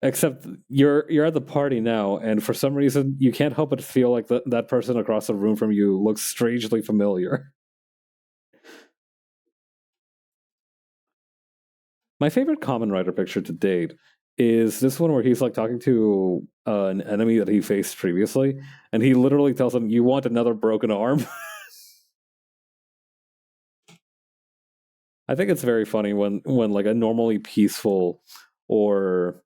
A: Except you're at the party now, and for some reason you can't help but feel like that person across the room from you looks strangely familiar. My favorite Kamen Rider picture to date is this one where he's like talking to an enemy that he faced previously, and he literally tells him, "You want another broken arm?" I think it's very funny when like a normally peaceful or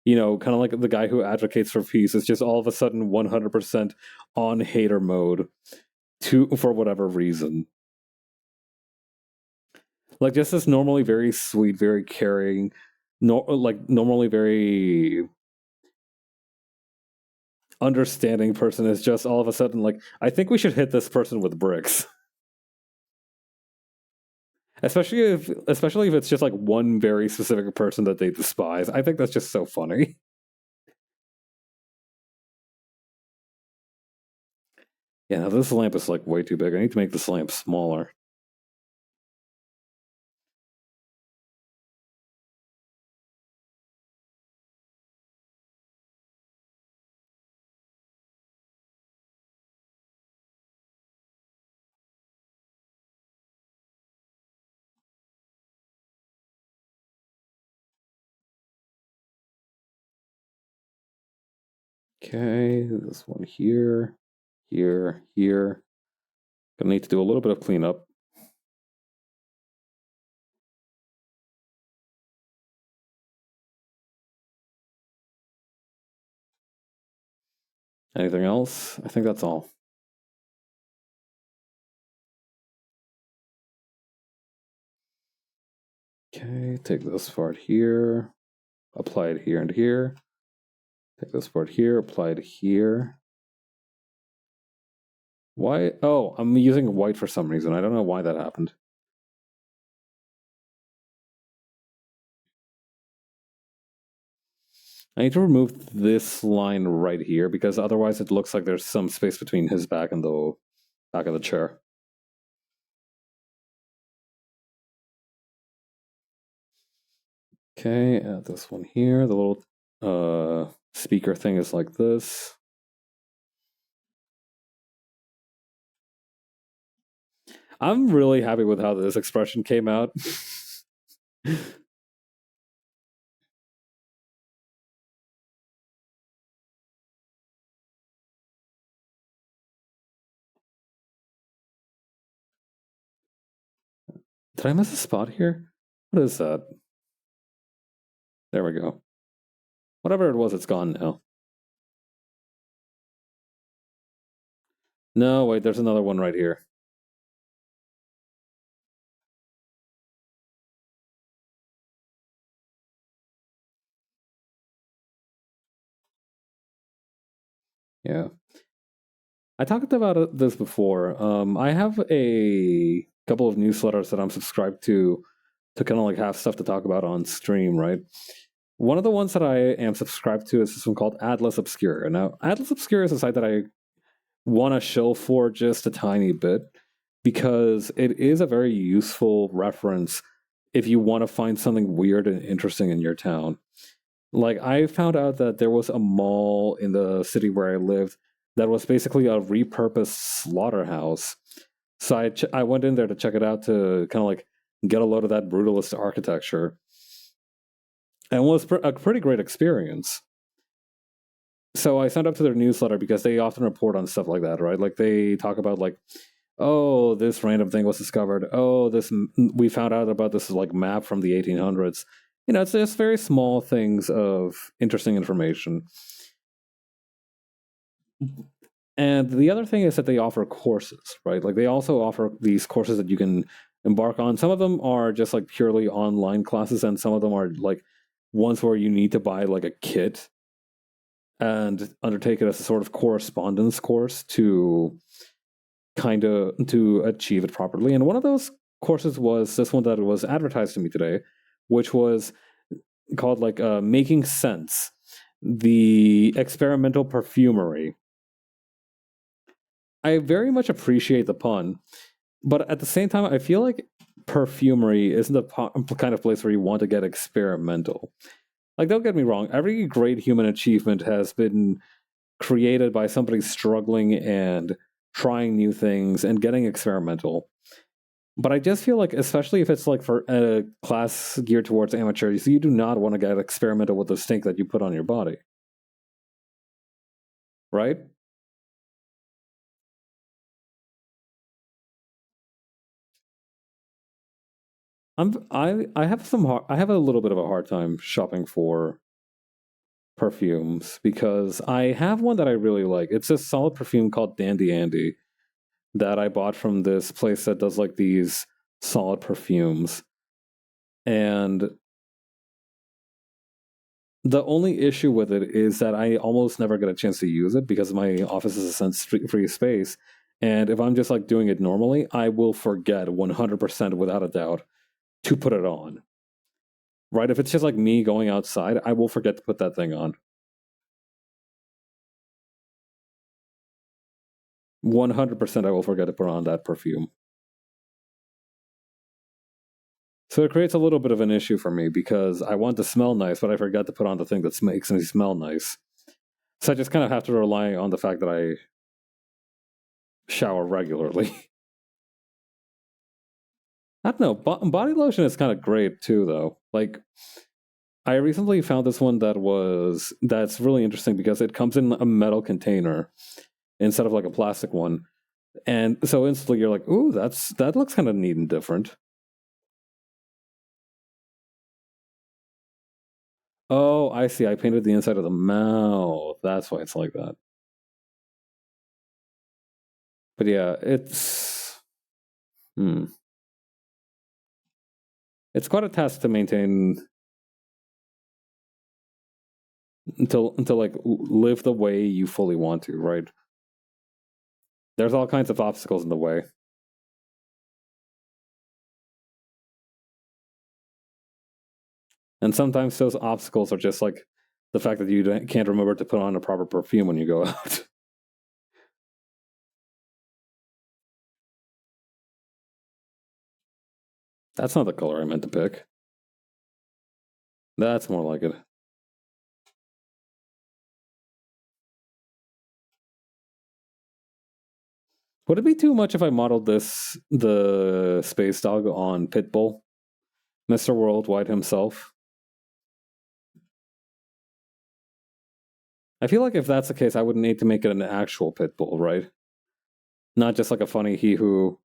A: kind of like the guy who advocates for peace is just all of a sudden 100% on hater mode for whatever reason. Like just this normally very sweet, very caring, normally very understanding person is just all of a sudden like, I think we should hit this person with bricks. Especially if it's just like one very specific person that they despise. I think that's just so funny. Yeah, this lamp is like way too big. I need to make this lamp smaller. Okay, this one here, here. Gonna need to do a little bit of cleanup. Anything else? I think that's all. Okay, take this part here, apply it here and here. Take this part here, apply it here. Why? Oh, I'm using white for some reason. I don't know why that happened. I need to remove this line right here because otherwise it looks like there's some space between his back and the back of the chair. Okay, add this one here. The little speaker thing is like this. I'm really happy with how this expression came out. Did I miss a spot here? What is that? There we go. Whatever it was, it's gone now. No, wait, there's another one right here. Yeah. I talked about this before. I have a couple of newsletters that I'm subscribed to kind of like have stuff to talk about on stream, right? One of the ones that I am subscribed to is this one called Atlas Obscura. Now, Atlas Obscura is a site that I want to show for just a tiny bit because it is a very useful reference if you want to find something weird and interesting in your town. Like, I found out that there was a mall in the city where I lived that was basically a repurposed slaughterhouse. So I went in there to check it out to kind of like get a load of that brutalist architecture. And it was a pretty great experience. So I signed up to their newsletter because they often report on stuff like that, right? Like they talk about like, oh, this random thing was discovered. Oh, we found out about this like map from the 1800s. It's just very small things of interesting information. And the other thing is that they offer courses, right? Like they also offer these courses that you can embark on. Some of them are just like purely online classes, and some of them are like ones where you need to buy like a kit and undertake it as a sort of correspondence course to achieve it properly. And one of those courses was this one that was advertised to me today, which was called like Making Sense, the experimental perfumery. I very much appreciate the pun, but at the same time, I feel like perfumery isn't the kind of place where you want to get experimental. Like, don't get me wrong, every great human achievement has been created by somebody struggling and trying new things and getting experimental. But I just feel like, especially if it's like for a class geared towards amateurs, you do not want to get experimental with the stink that you put on your body, right? I have I have a little bit of a hard time shopping for perfumes because I have one that I really like. It's a solid perfume called Dandy Andy that I bought from this place that does like these solid perfumes. And the only issue with it is that I almost never get a chance to use it because my office is a sense-free space. And if I'm just like doing it normally, I will forget 100% without a doubt to put it on. Right? If it's just like me going outside, I will forget to put that thing on. 100% I will forget to put on that perfume. So it creates a little bit of an issue for me because I want to smell nice, but I forgot to put on the thing that makes me smell nice. So I just kind of have to rely on the fact that I shower regularly. I don't know. Body lotion is kind of great too, though. Like, I recently found this one that's really interesting because it comes in a metal container instead of like a plastic one, and so instantly you're like, "Ooh, that looks kind of neat and different." Oh, I see. I painted the inside of the mouth. That's why it's like that. But yeah, hmm, it's quite a task to maintain until like live the way you fully want to, right? There's all kinds of obstacles in the way. And sometimes those obstacles are just like the fact that you can't remember to put on a proper perfume when you go out. That's not the color I meant to pick. That's more like it. Would it be too much if I modeled the space dog on Pitbull, Mr. Worldwide himself? I feel like if that's the case, I would need to make it an actual Pitbull, right? Not just like a funny he who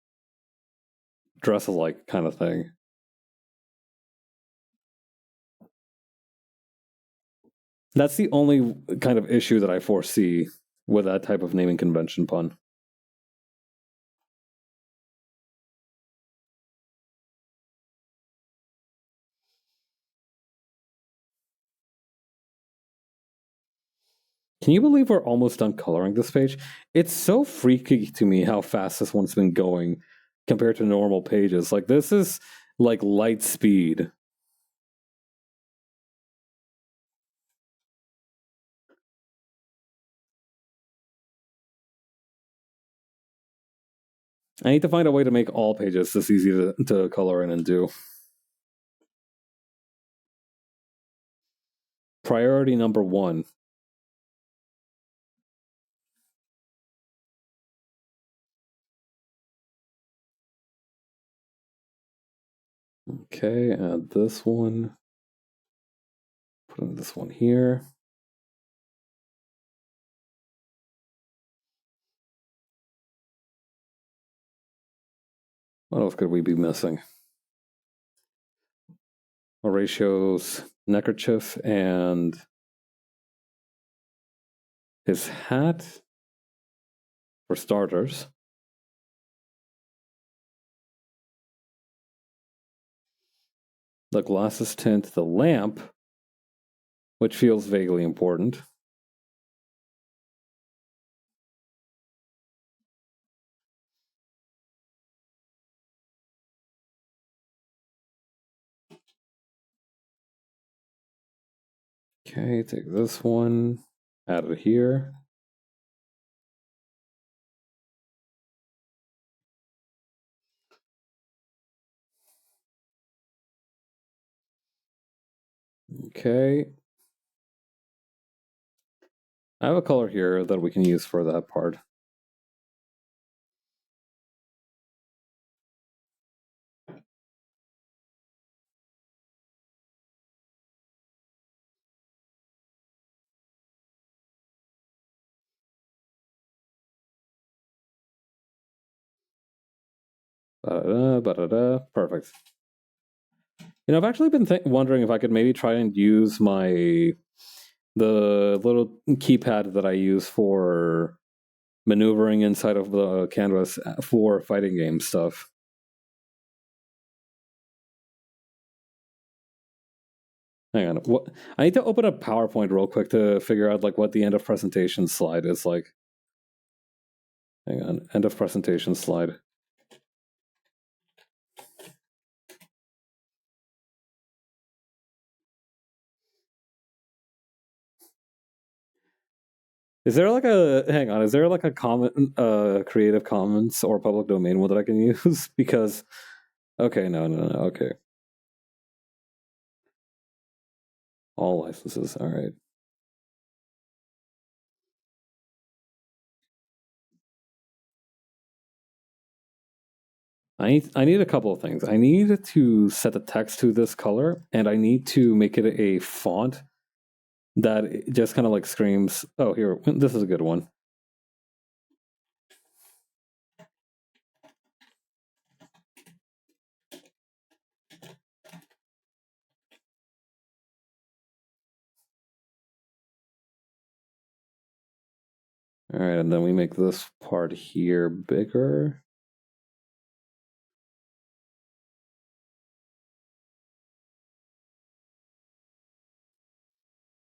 A: dresses like kind of thing. That's the only kind of issue that I foresee with that type of naming convention pun. Can you believe we're almost done coloring this page? It's so freaky to me how fast this one's been going compared to normal pages. Like, this is like light speed. I need to find a way to make all pages this easy to color in and do. Priority number one. Okay, add this one. Put in this one here. What else could we be missing? Horatio's neckerchief and his hat, for starters. The glasses tint, the lamp, which feels vaguely important. Okay, take this one, add it here. Okay. I have a color here that we can use for that part. Perfect. I've actually been wondering if I could maybe try and use the little keypad that I use for maneuvering inside of the canvas for fighting game stuff. Hang on. What? I need to open up PowerPoint real quick to figure out like what the end of presentation slide is like. Hang on. End of presentation slide. Is there like a hang on? Is there like a Creative Commons or public domain one that I can use? Because okay, no, okay. All licenses. All right. I need a couple of things. I need to set the text to this color, and I need to make it a font that just kind of like screams, "Oh, here, this is a good one." All right, and then we make this part here bigger.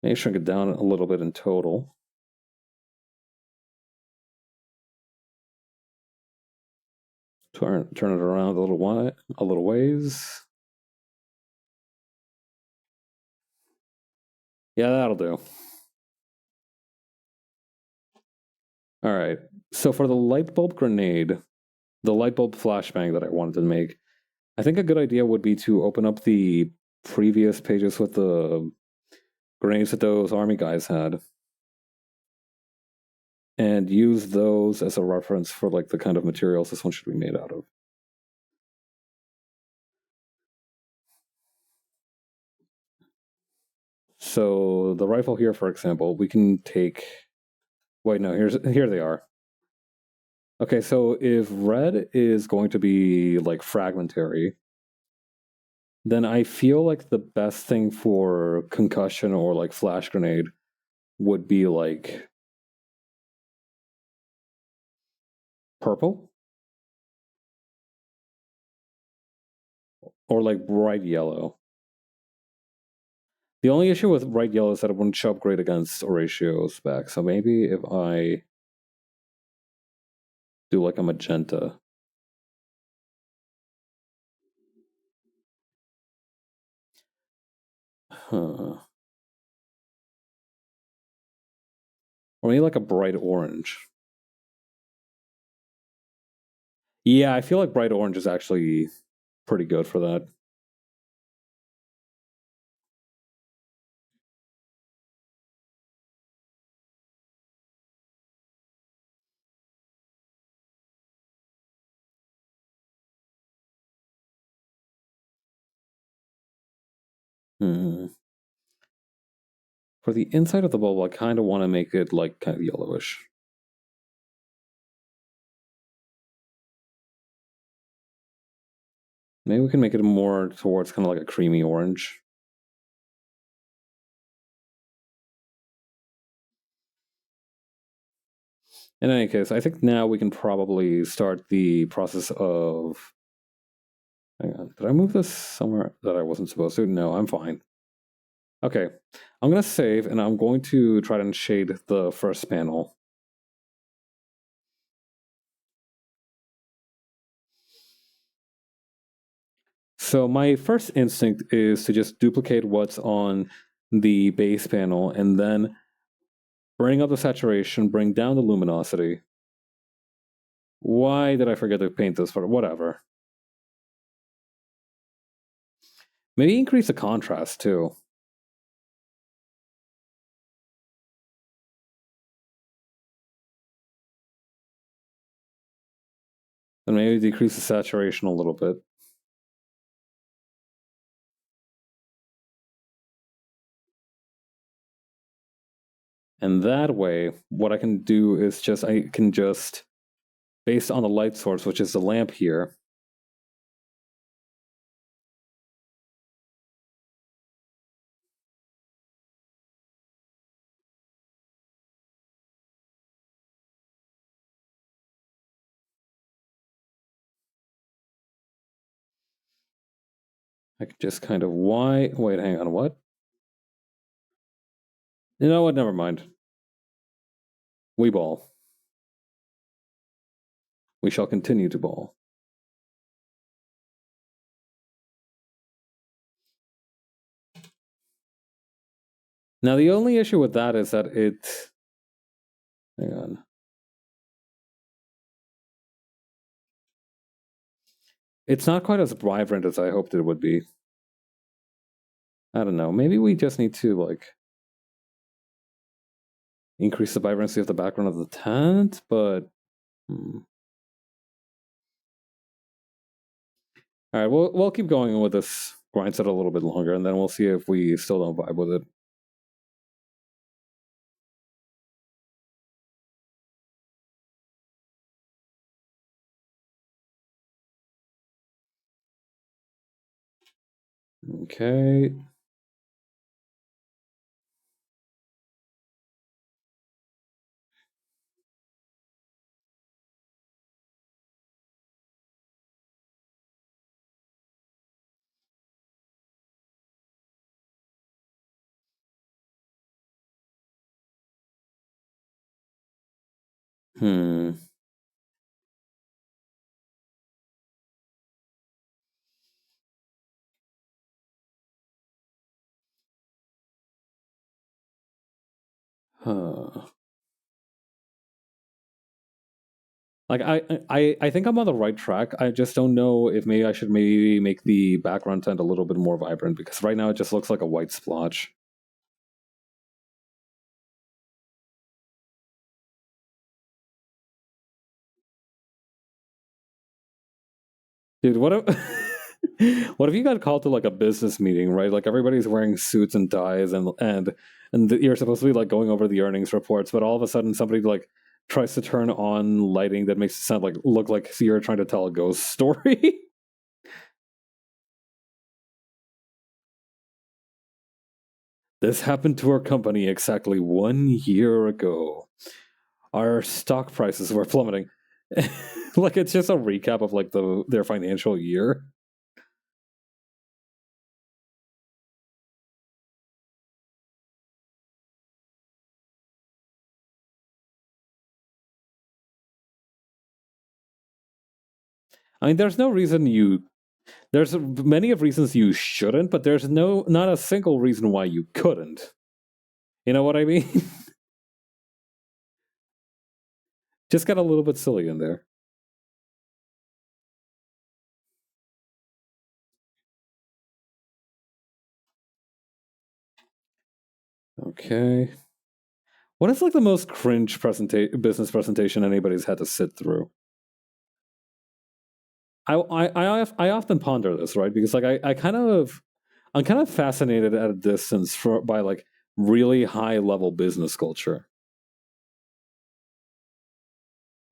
A: Maybe shrink it down a little bit in total. Turn it around a little ways. Yeah, that'll do. All right. So for the light bulb grenade, the light bulb flashbang that I wanted to make, I think a good idea would be to open up the previous pages with the grenades that those army guys had and use those as a reference for like the kind of materials this one should be made out of. So the rifle here, for example, we can take. Wait, no. Here they are. Okay, so if red is going to be like fragmentary, then I feel like the best thing for concussion or like flash grenade would be like purple or like bright yellow. The only issue with bright yellow is that it wouldn't show up great against Horatio spec. So maybe if I do like a magenta. Huh. Or maybe like a bright orange. Yeah, I feel like bright orange is actually pretty good for that. Hmm. For the inside of the bulb, I kind of want to make it like kind of yellowish. Maybe we can make it more towards kind of like a creamy orange. In any case, I think now we can probably start the process of. Hang on, did I move this somewhere that I wasn't supposed to? No, I'm fine. Okay, I'm going to save and I'm going to try and shade the first panel. So my first instinct is to just duplicate what's on the base panel and then bring up the saturation, bring down the luminosity. Why did I forget to paint this for whatever? Maybe increase the contrast too. And maybe decrease the saturation a little bit. And that way, what I can do is I can just, based on the light source, which is the lamp here, I could just kind of wait, hang on, what? You know what? Never mind. We ball. We shall continue to ball. Now, the only issue with that is that it... Hang on. It's not quite as vibrant as I hoped it would be. I don't know. Maybe we just need to, like, increase the vibrancy of the background of the tent, but... All right, we'll keep going with this grind set a little bit longer, and then we'll see if we still don't vibe with it. Okay. Hmm. Huh. Like I think I'm on the right track. I just don't know if maybe I should make the background tent a little bit more vibrant, because right now it just looks like a white splotch. Dude, what if what if you got called to like a business meeting, right? Like everybody's wearing suits and ties, and you're supposed to be like going over the earnings reports, but all of a sudden somebody like tries to turn on lighting that makes it sound like look like you're trying to tell a ghost story. This happened to our company exactly 1 year ago. Our stock prices were plummeting. Like it's just a recap of like their financial year. I mean, there's many of reasons you shouldn't, but there's not a single reason why you couldn't. You know what I mean? Just got a little bit silly in there. Okay. What is like the most cringe business presentation anybody's had to sit through? I often ponder this, right? Because like I'm kind of fascinated at a distance by like really high level business culture.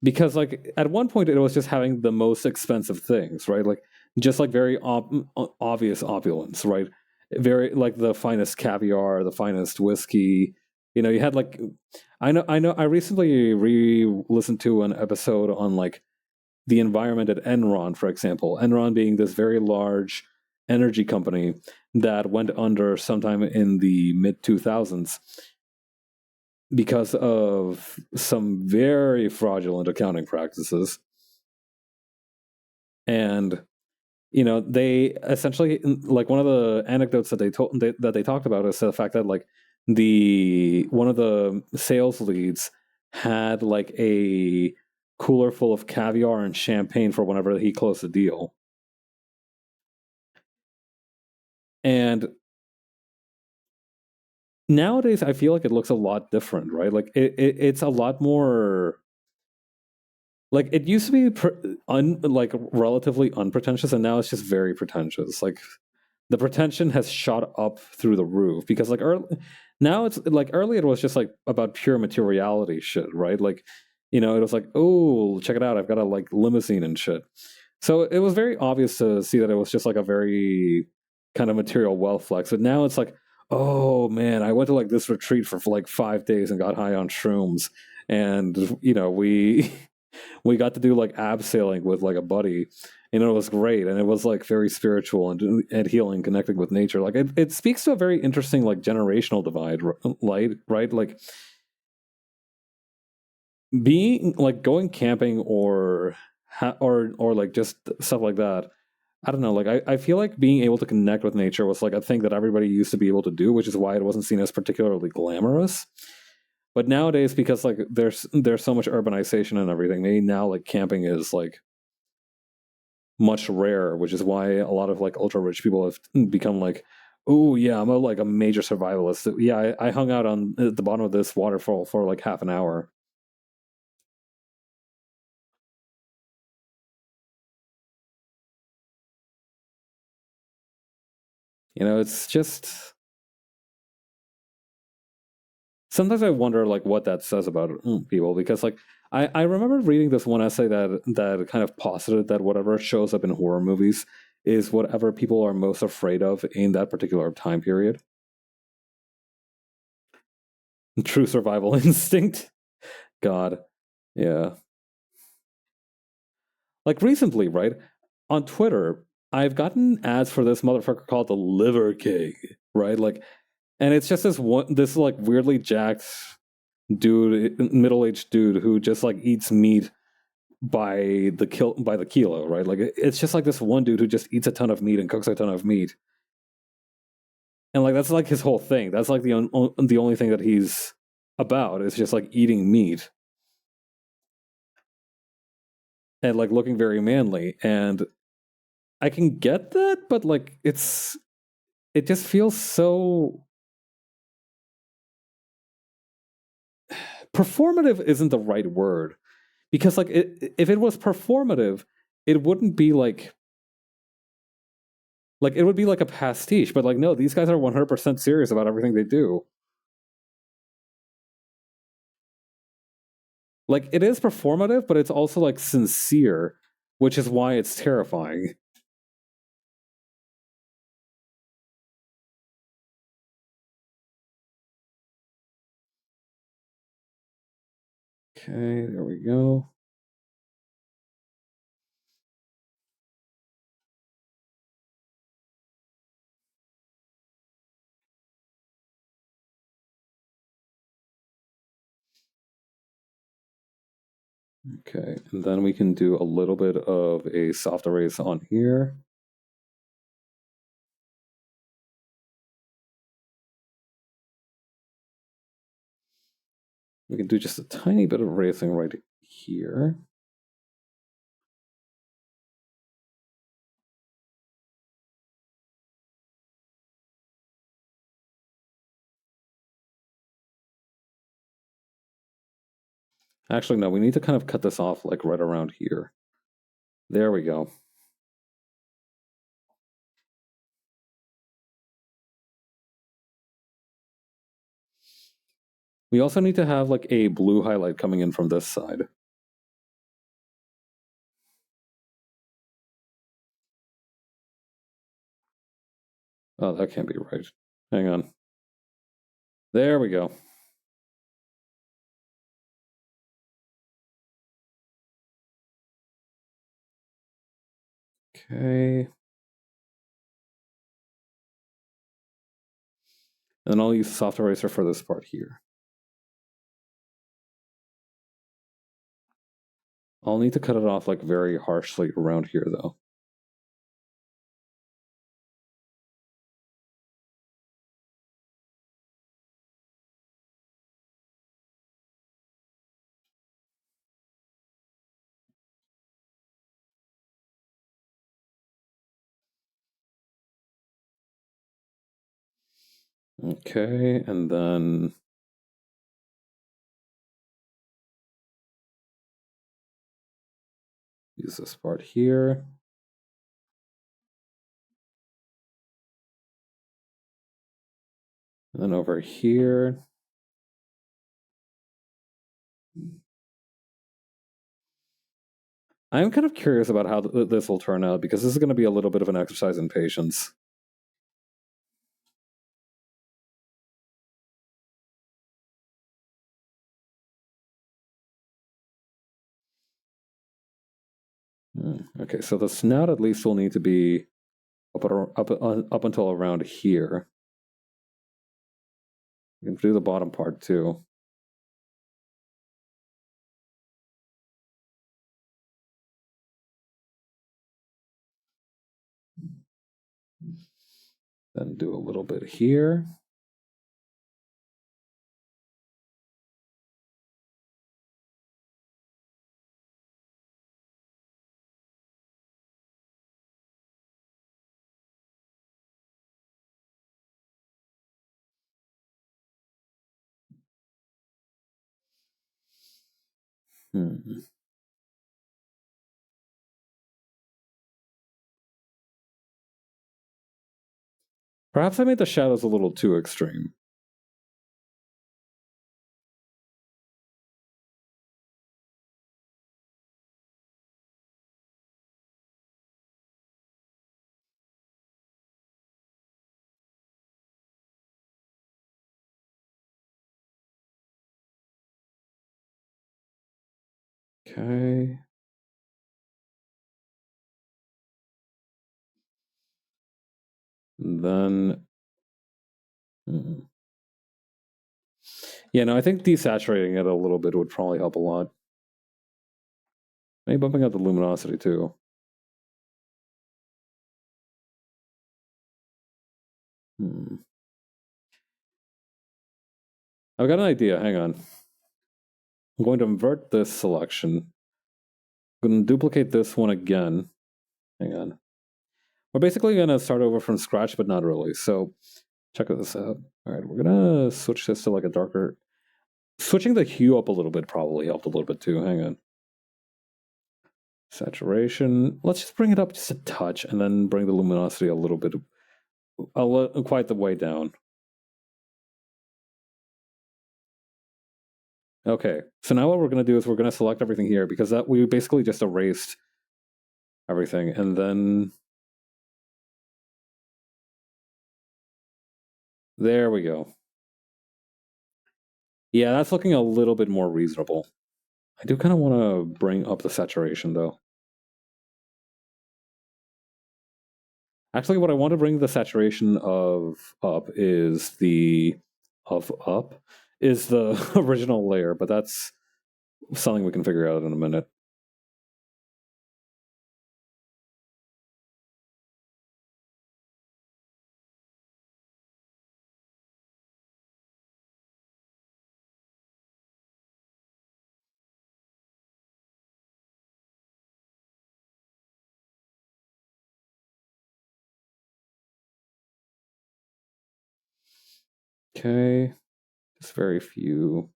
A: Because like at one point it was just having the most expensive things, right? Like just like very obvious opulence, right? Very like the finest caviar, the finest whiskey. You know, you had like I recently re-listened to an episode on like the environment at Enron, for example. Enron being this very large energy company that went under sometime in the mid 2000s because of some very fraudulent accounting practices. And you know, they essentially, like, one of the anecdotes that they talked about is the fact that like the one of the sales leads had like a cooler full of caviar and champagne for whenever he closed a deal. And nowadays I feel like it looks a lot different, right? Like it's a lot more like it used to be like relatively unpretentious, and now it's just very pretentious. Like the pretension has shot up through the roof because like now it's like earlier it was just like about pure materiality shit, right? Like, you know, it was like, oh, check it out, I've got a like limousine and shit. So it was very obvious to see that it was just like a very kind of material wealth flex. But now it's like, oh man, I went to like this retreat for like 5 days and got high on shrooms, and you know we We got to do like abseiling with like a buddy, and it was great, and it was like very spiritual and healing, connecting with nature. Like it speaks to a very interesting like generational divide, right? Like being like going camping or like just stuff like that. I don't know. Like I feel like being able to connect with nature was like a thing that everybody used to be able to do, which is why it wasn't seen as particularly glamorous. But nowadays, because like there's so much urbanization and everything, maybe now like camping is like much rarer, which is why a lot of like ultra rich people have become like, oh yeah, I'm like a major survivalist. Yeah, I hung out on the bottom of this waterfall for like half an hour. It's just sometimes I wonder like what that says about people because like I remember reading this one essay that kind of posited that whatever shows up in horror movies is whatever people are most afraid of in that particular time period. True survival instinct. God. Yeah. Like recently, right? On Twitter, I've gotten ads for this motherfucker called the Liver King, right? Like, and it's just this like weirdly jacked dude, middle-aged dude who just like eats meat by the kilo, right? Like it's just like this one dude who just eats a ton of meat and cooks a ton of meat, and like that's like his whole thing. That's like the only thing that he's about is just like eating meat and like looking very manly. And I can get that, but like it just feels so performative. Isn't the right word because like if it was performative, it wouldn't be like it would be like a pastiche. But like no, these guys are 100% serious about everything they do. Like it is performative, but it's also like sincere, which is why it's terrifying. Okay, there we go. Okay, and then we can do a little bit of a soft erase on here. We can do just a tiny bit of erasing right here. Actually, no, we need to kind of cut this off like right around here. There we go. We also need to have like a blue highlight coming in from this side. Oh, that can't be right. Hang on. There we go. Okay. And then I'll use soft eraser for this part here. I'll need to cut it off like very harshly around here though. Okay, and then use this part here. And then over here. I'm kind of curious about how this will turn out because this is going to be a little bit of an exercise in patience. Okay, so the snout at least will need to be up until around here. You can do the bottom part too. Then do a little bit here. Perhaps I made the shadows a little too extreme. Okay. Then, yeah, no, I think desaturating it a little bit would probably help a lot. Maybe bumping up the luminosity too. I've got an idea. Hang on. I'm going to invert this selection. I'm going to duplicate this one again. Hang on. We're basically going to start over from scratch, but not really. So check this out. All right, we're going to switch this to like a darker. Switching the hue up a little bit probably helped a little bit too. Hang on. Saturation. Let's just bring it up just a touch and then bring the luminosity a little bit, quite the way down. Okay, so now what we're going to do is we're going to select everything here because that we basically just erased everything, and then there we go. Yeah, that's looking a little bit more reasonable. I do kind of want to bring up the saturation though. Actually, what I want to bring the saturation of up is the original layer, but that's something we can figure out in a minute. Okay, just very few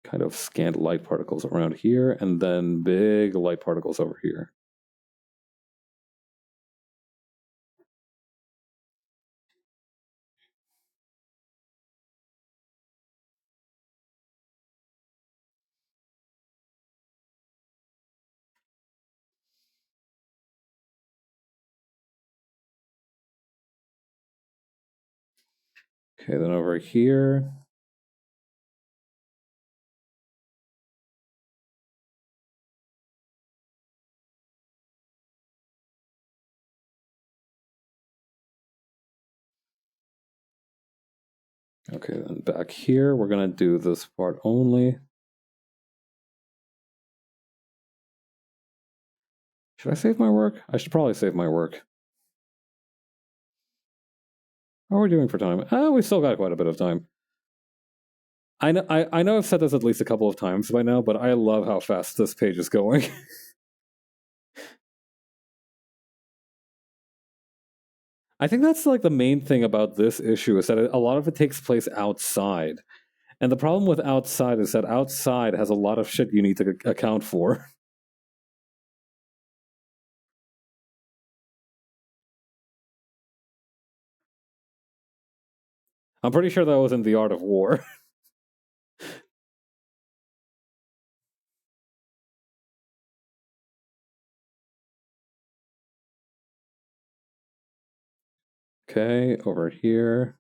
A: kind of scant light particles around here, and then big light particles over here. Okay, then over here. Okay, then back here, we're going to do this part only. Should I save my work? I should probably save my work. How are we doing for time? We still got quite a bit of time. I know I've said this at least a couple of times by now, but I love how fast this page is going. I think that's like the main thing about this issue is that a lot of it takes place outside. And the problem with outside is that outside has a lot of shit you need to account for. I'm pretty sure that was in The Art of War. Okay, over here.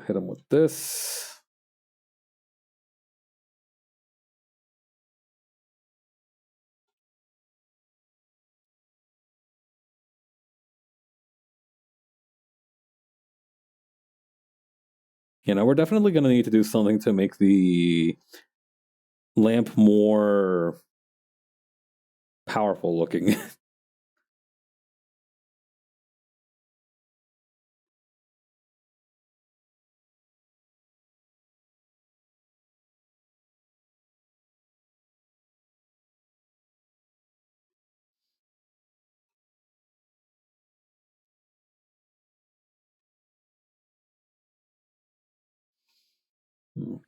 A: Hit him with this. We're definitely going to need to do something to make the lamp more powerful looking.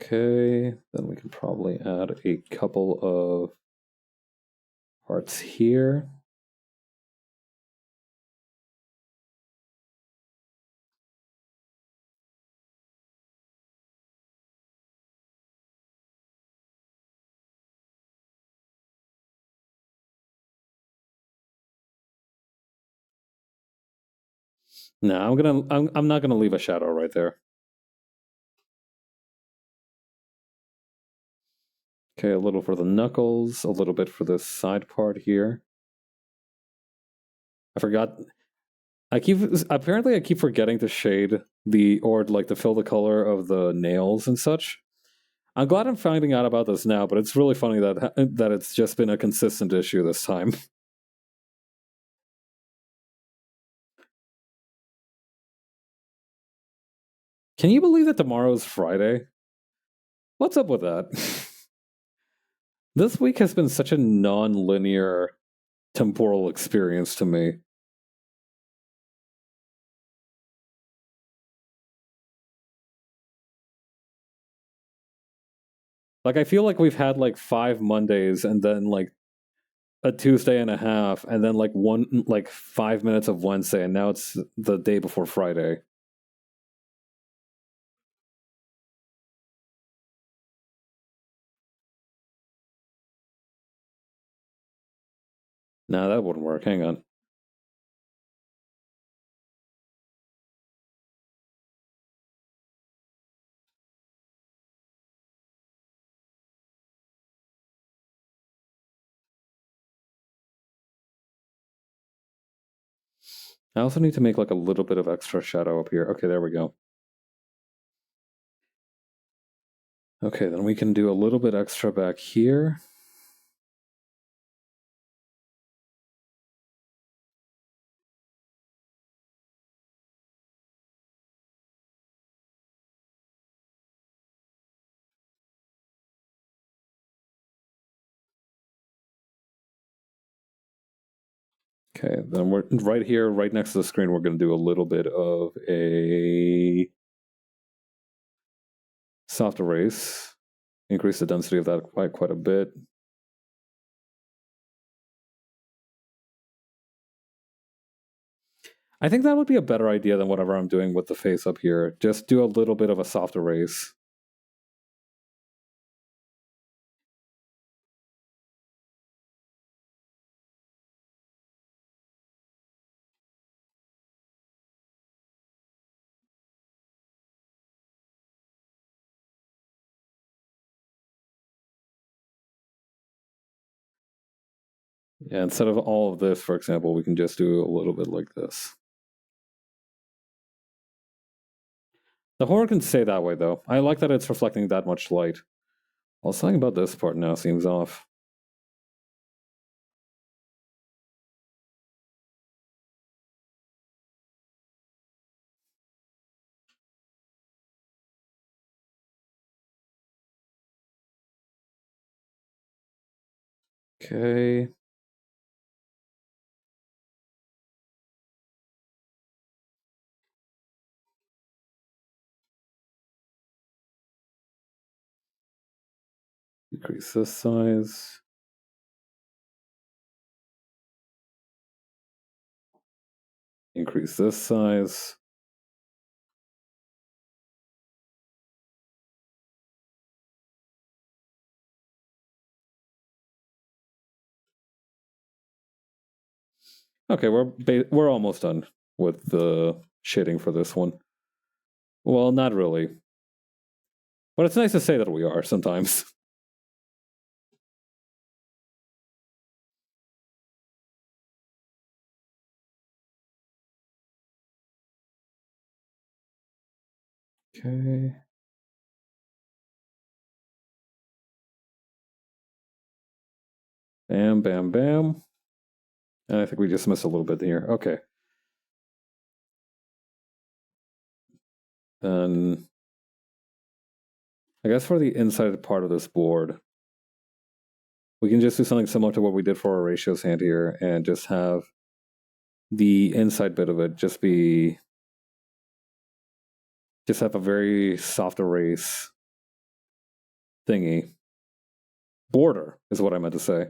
A: Okay, then we can probably add a couple of parts here. No, I'm not gonna leave a shadow right there. Okay, a little for the knuckles, a little bit for this side part here. I forgot. I keep forgetting to shade to fill the color of the nails and such. I'm glad I'm finding out about this now, but it's really funny that it's just been a consistent issue this time. Can you believe that tomorrow's Friday? What's up with that? This week has been such a non-linear temporal experience to me. Like, I feel like we've had like 5 Mondays and then like a Tuesday and a half, and then like 5 minutes of Wednesday, and now it's the day before Friday. Nah, that wouldn't work. Hang on. I also need to make like a little bit of extra shadow up here. Okay, there we go. Okay, then we can do a little bit extra back here. Okay, then we're right here, right next to the screen, we're going to do a little bit of a soft erase. Increase the density of that quite a bit. I think that would be a better idea than whatever I'm doing with the face up here. Just do a little bit of a soft erase. Yeah, instead of all of this, for example, we can just do a little bit like this. The horror can stay that way, though. I like that it's reflecting that much light. Well, something about this part now seems off. Okay. Decrease this size. Increase this size. Okay, we're almost done with the shading for this one. Well, not really. But it's nice to say that we are sometimes. Okay. Bam, bam, bam. And I think we just missed a little bit here. Okay. Then I guess for the inside part of this board, we can just do something similar to what we did for our ratios hand here and just have the inside bit of it just have a very soft erase thingy. Border is what I meant to say.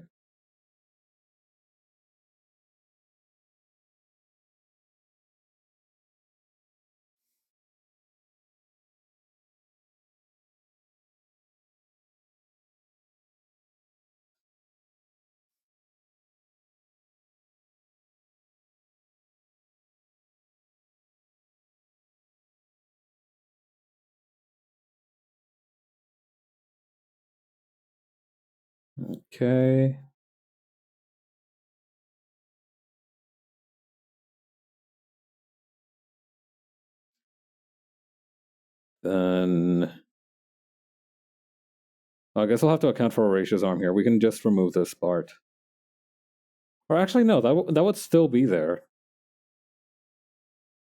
A: Okay. Then I guess we'll have to account for Horatia's arm here. We can just remove this part. Or actually, no, that would still be there.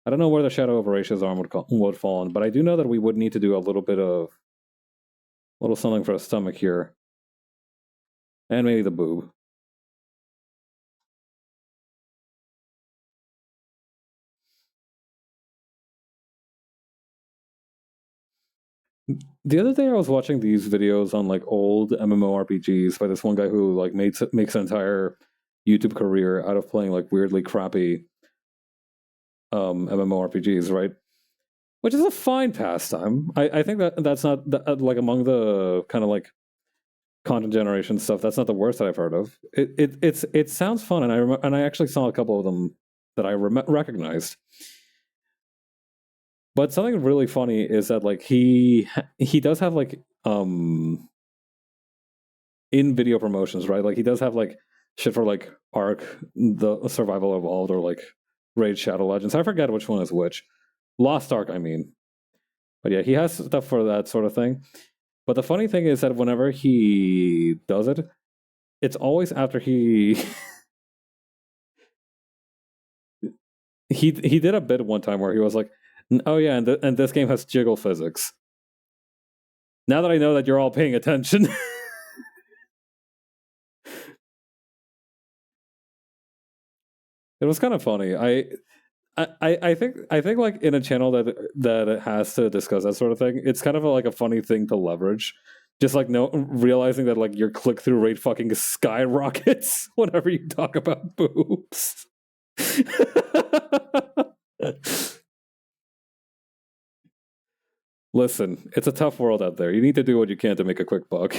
A: I don't know where the shadow of Horatia's arm would fall in, but I do know that we would need to do a little something for the stomach here. And maybe the boob. The other day I was watching these videos on like old MMORPGs by this one guy who like makes an entire YouTube career out of playing like weirdly crappy MMORPGs, right? Which is a fine pastime. I think that's not like among the kind of like content generation stuff. That's not the worst that I've heard of. It sounds fun, and I actually saw a couple of them that I recognized. But something really funny is that like he does have like in video promotions, right? Like he does have like shit for like Ark, the Survival Evolved, or like Raid Shadow Legends. I forget which one is which. Lost Ark, I mean. But yeah, he has stuff for that sort of thing. But the funny thing is that whenever he does it, it's always after he he did a bit one time where he was like, "Oh yeah, and this game has jiggle physics." Now that I know that you're all paying attention. It was kind of funny. I think like in a channel that has to discuss that sort of thing, it's kind of like a funny thing to leverage. Just like no realizing that like your click through rate fucking skyrockets whenever you talk about boobs. Listen, it's a tough world out there. You need to do what you can to make a quick buck.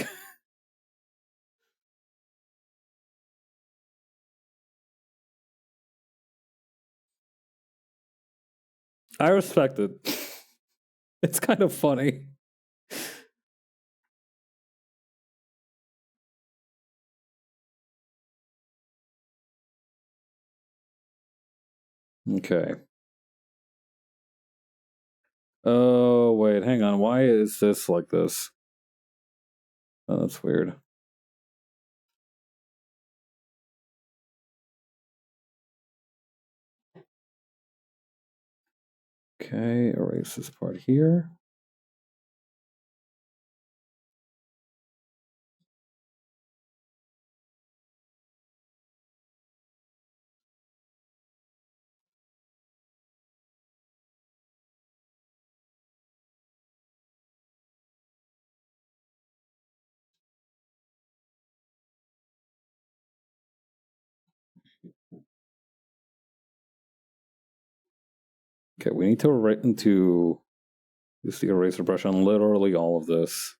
A: I respect it. It's kind of funny. Okay. Oh, wait, hang on. Why is this like this? Oh, that's weird. Okay, erase this part here. Okay, we need to use the eraser brush on literally all of this.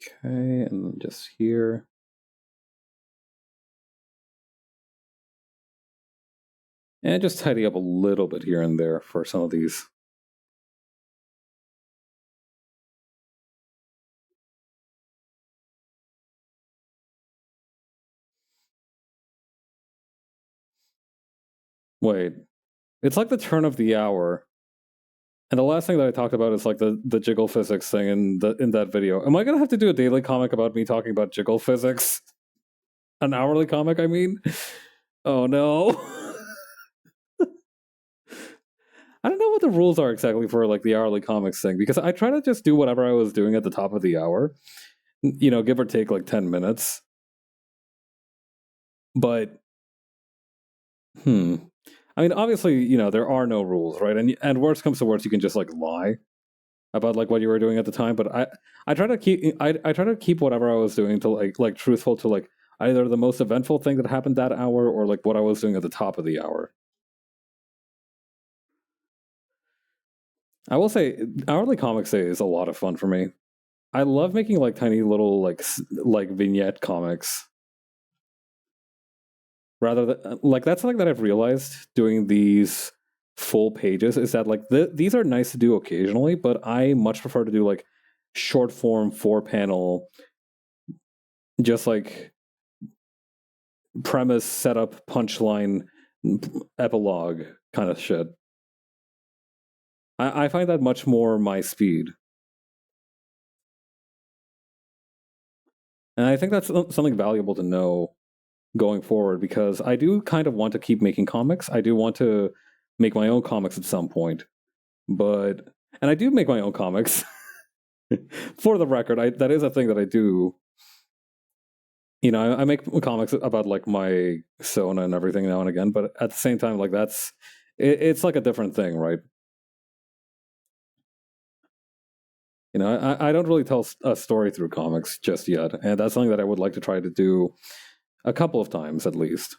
A: Okay, and then just here. And just tidy up a little bit here and there for some of these. Wait, it's like the turn of the hour. And the last thing that I talked about is like the jiggle physics thing in that video. Am I gonna have to do a daily comic about me talking about jiggle physics? An hourly comic, I mean? Oh no. I don't know what the rules are exactly for like the hourly comics thing, because I try to just do whatever I was doing at the top of the hour, give or take like 10 minutes. But I mean, obviously, there are no rules, right? And worst comes to worst, you can just like lie about like what you were doing at the time. But I try to keep whatever I was doing to like truthful to like either the most eventful thing that happened that hour or like what I was doing at the top of the hour. I will say, hourly comics day is a lot of fun for me. I love making like tiny little like vignette comics. Rather than like that's something that I've realized doing these full pages is that like these are nice to do occasionally, but I much prefer to do like short form 4-panel, just like premise, setup, punchline, epilogue kind of shit. I find that much more my speed. And I think that's something valuable to know going forward, because I do kind of want to keep making comics. I do want to make my own comics at some point. And I do make my own comics. For the record, that is a thing that I do. I make comics about like my Sona and everything now and again, but at the same time, like it's like a different thing, right? I don't really tell a story through comics just yet, and that's something that I would like to try to do a couple of times at least.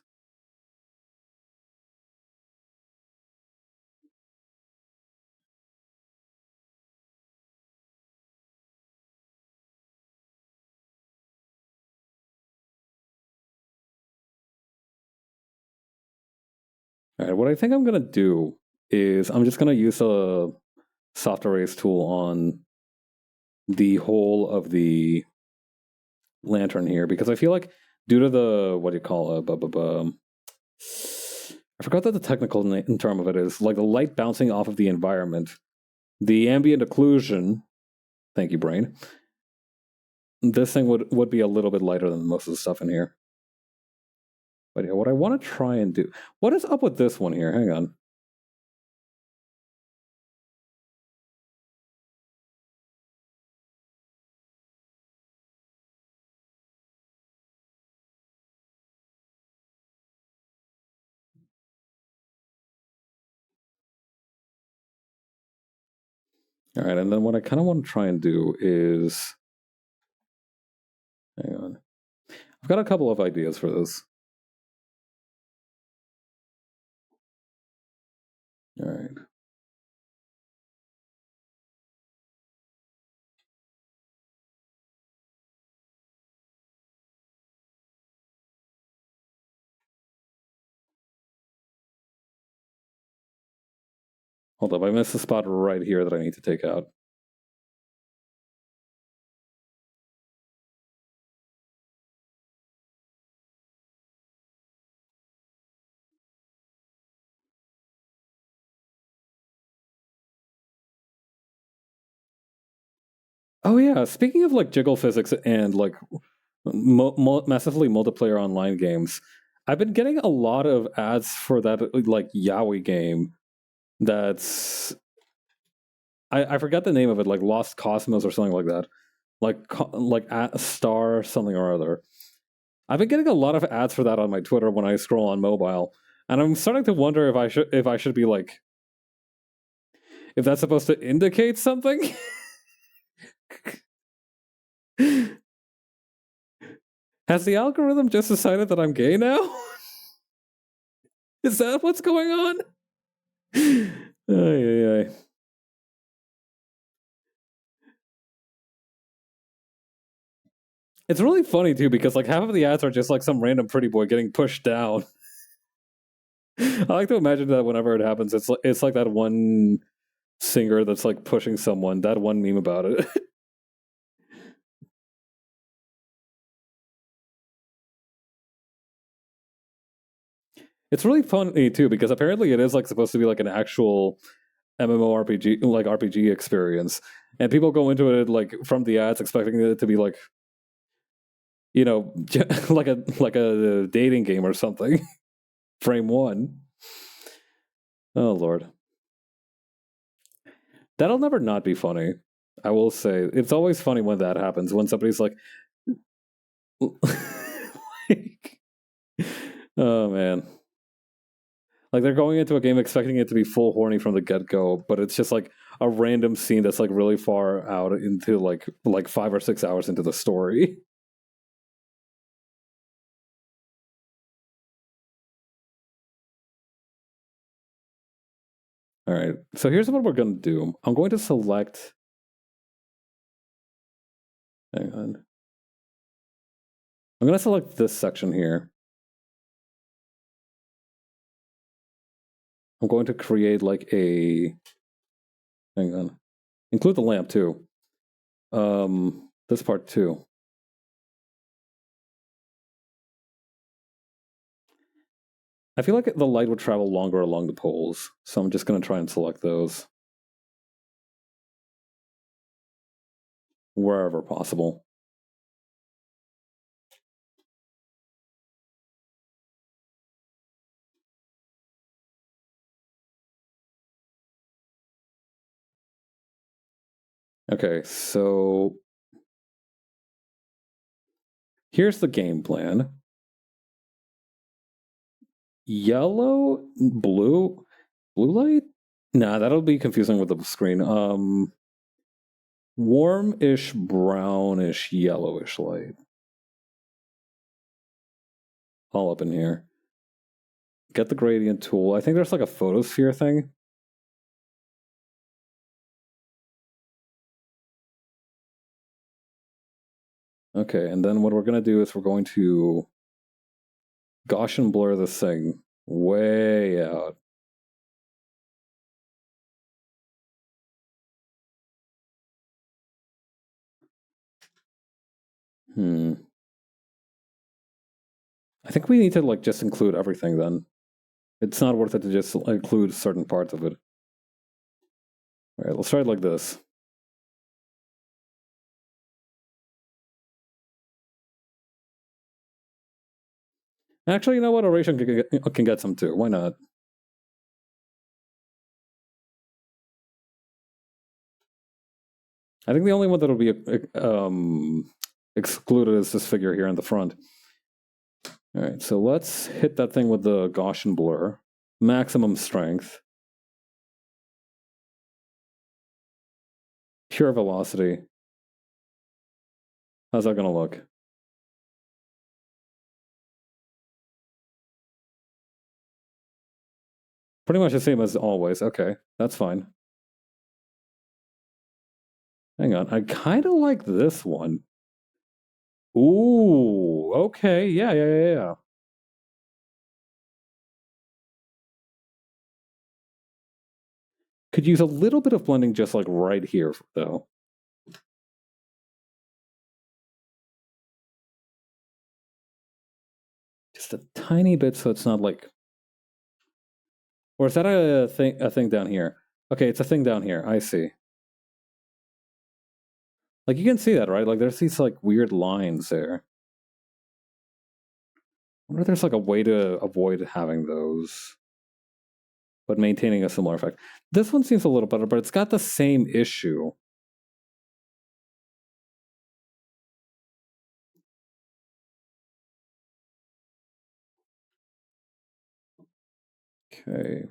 A: All right, what I think I'm gonna do is I'm just gonna use a soft erase tool on the whole of the lantern here, because I feel like due to the what do you call it? I forgot that the technical term of it is like the light bouncing off of the environment, the ambient occlusion. Thank you, brain. This thing would be a little bit lighter than most of the stuff in here. But yeah, what I want to try and do. What is up with this one here? Hang on. All right, and then what I kind of want to try and do is, hang on, I've got a couple of ideas for this. All right. Hold up, I missed a spot right here that I need to take out. Oh yeah, speaking of like jiggle physics and like massively multiplayer online games, I've been getting a lot of ads for that like yaoi game. That's I forgot the name of it, like Lost Cosmos or something like that, like Star something or other. I've been getting a lot of ads for that on my Twitter when I scroll on mobile, and I'm starting to wonder if I should be like, if that's supposed to indicate something. Has the algorithm just decided that I'm gay now? Is that what's going on? Ay, ay, ay. It's really funny too, because like half of the ads are just like some random pretty boy getting pushed down. I like to imagine that whenever it happens, it's like that one singer that's like pushing someone. That one meme about it. It's really funny too because apparently it is like supposed to be like an actual MMORPG like RPG experience, and people go into it like from the ads expecting it to be like like a dating game or something. Frame one. Oh lord, that'll never not be funny. I will say it's always funny when that happens when somebody's like, like oh man. Like they're going into a game expecting it to be full horny from the get go, but it's just like a random scene that's like really far out into like 5 or 6 hours into the story. All right, so here's what we're gonna do. I'm going to select. Hang on. I'm gonna select this section here. I'm going to create like a. Hang on. Include the lamp too. This part too. I feel like the light would travel longer along the poles, so I'm just going to try and select those wherever possible. Okay, so here's the game plan. Yellow, blue light? Nah, that'll be confusing with the screen. Warmish, brownish, yellowish light. All up in here. Get the gradient tool. I think there's like a photosphere thing. Okay, and then what we're going to do is we're going to Gaussian blur this thing way out. I think we need to like just include everything then. It's not worth it to just include certain parts of it. All right, let's try it like this. Actually, you know what? Oration can get some too. Why not? I think the only one that'll be excluded is this figure here in the front. All right, so let's hit that thing with the Gaussian blur. Maximum strength. Pure velocity. How's that going to look? Pretty much the same as always. Okay, that's fine. Hang on, I kind of like this one. Ooh, okay, yeah. Could use a little bit of blending just like right here, though. Just a tiny bit so it's not like... Or is that a thing down here? Okay, it's a thing down here. I see. Like, you can see that, right? Like, there's these, like, weird lines there. I wonder if there's, like, a way to avoid having those, but maintaining a similar effect. This one seems a little better, but it's got the same issue. Okay.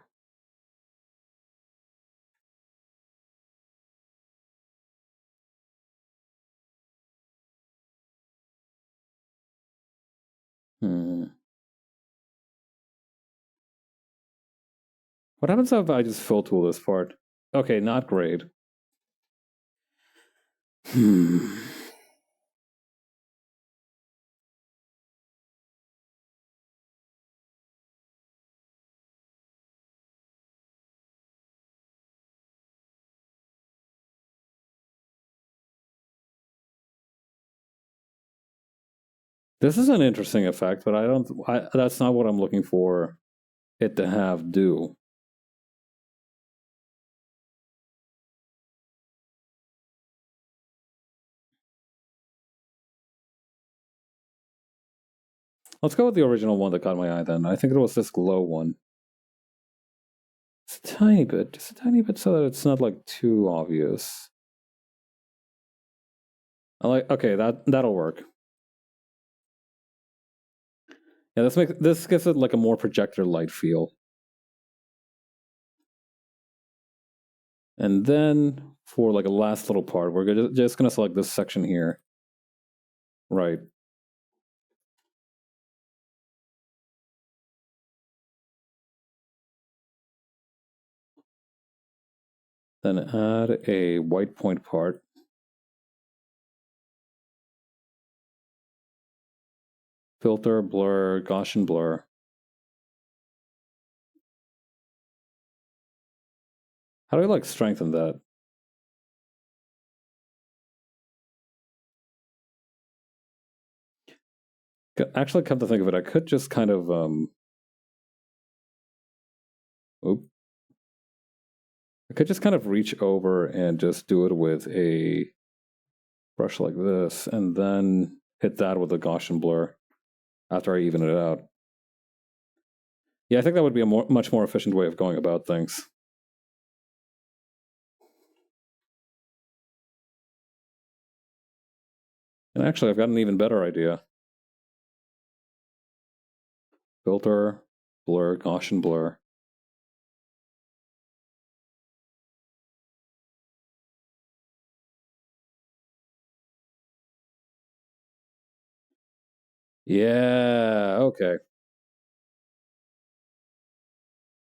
A: What happens if I just fill tool this part? Okay, not grade. This is an interesting effect, but that's not what I'm looking for. it to have do. Let's go with the original one that caught my eye then. I think it was this glow one. It's a tiny bit, just a tiny bit so that it's not like too obvious. Okay, that'll work. Yeah, this gives it like a more projector light feel. And then for like a last little part, we're just gonna select this section here. Right. Then add a white point part. Filter, blur, Gaussian blur. How do I like strengthen that? Actually, come to think of it, I could just kind of I could just kind of reach over and just do it with a brush like this, and then hit that with a Gaussian blur after I even it out. Yeah, I think that would be a much more efficient way of going about things. And actually, I've got an even better idea. Filter, blur, Gaussian blur. Yeah, okay.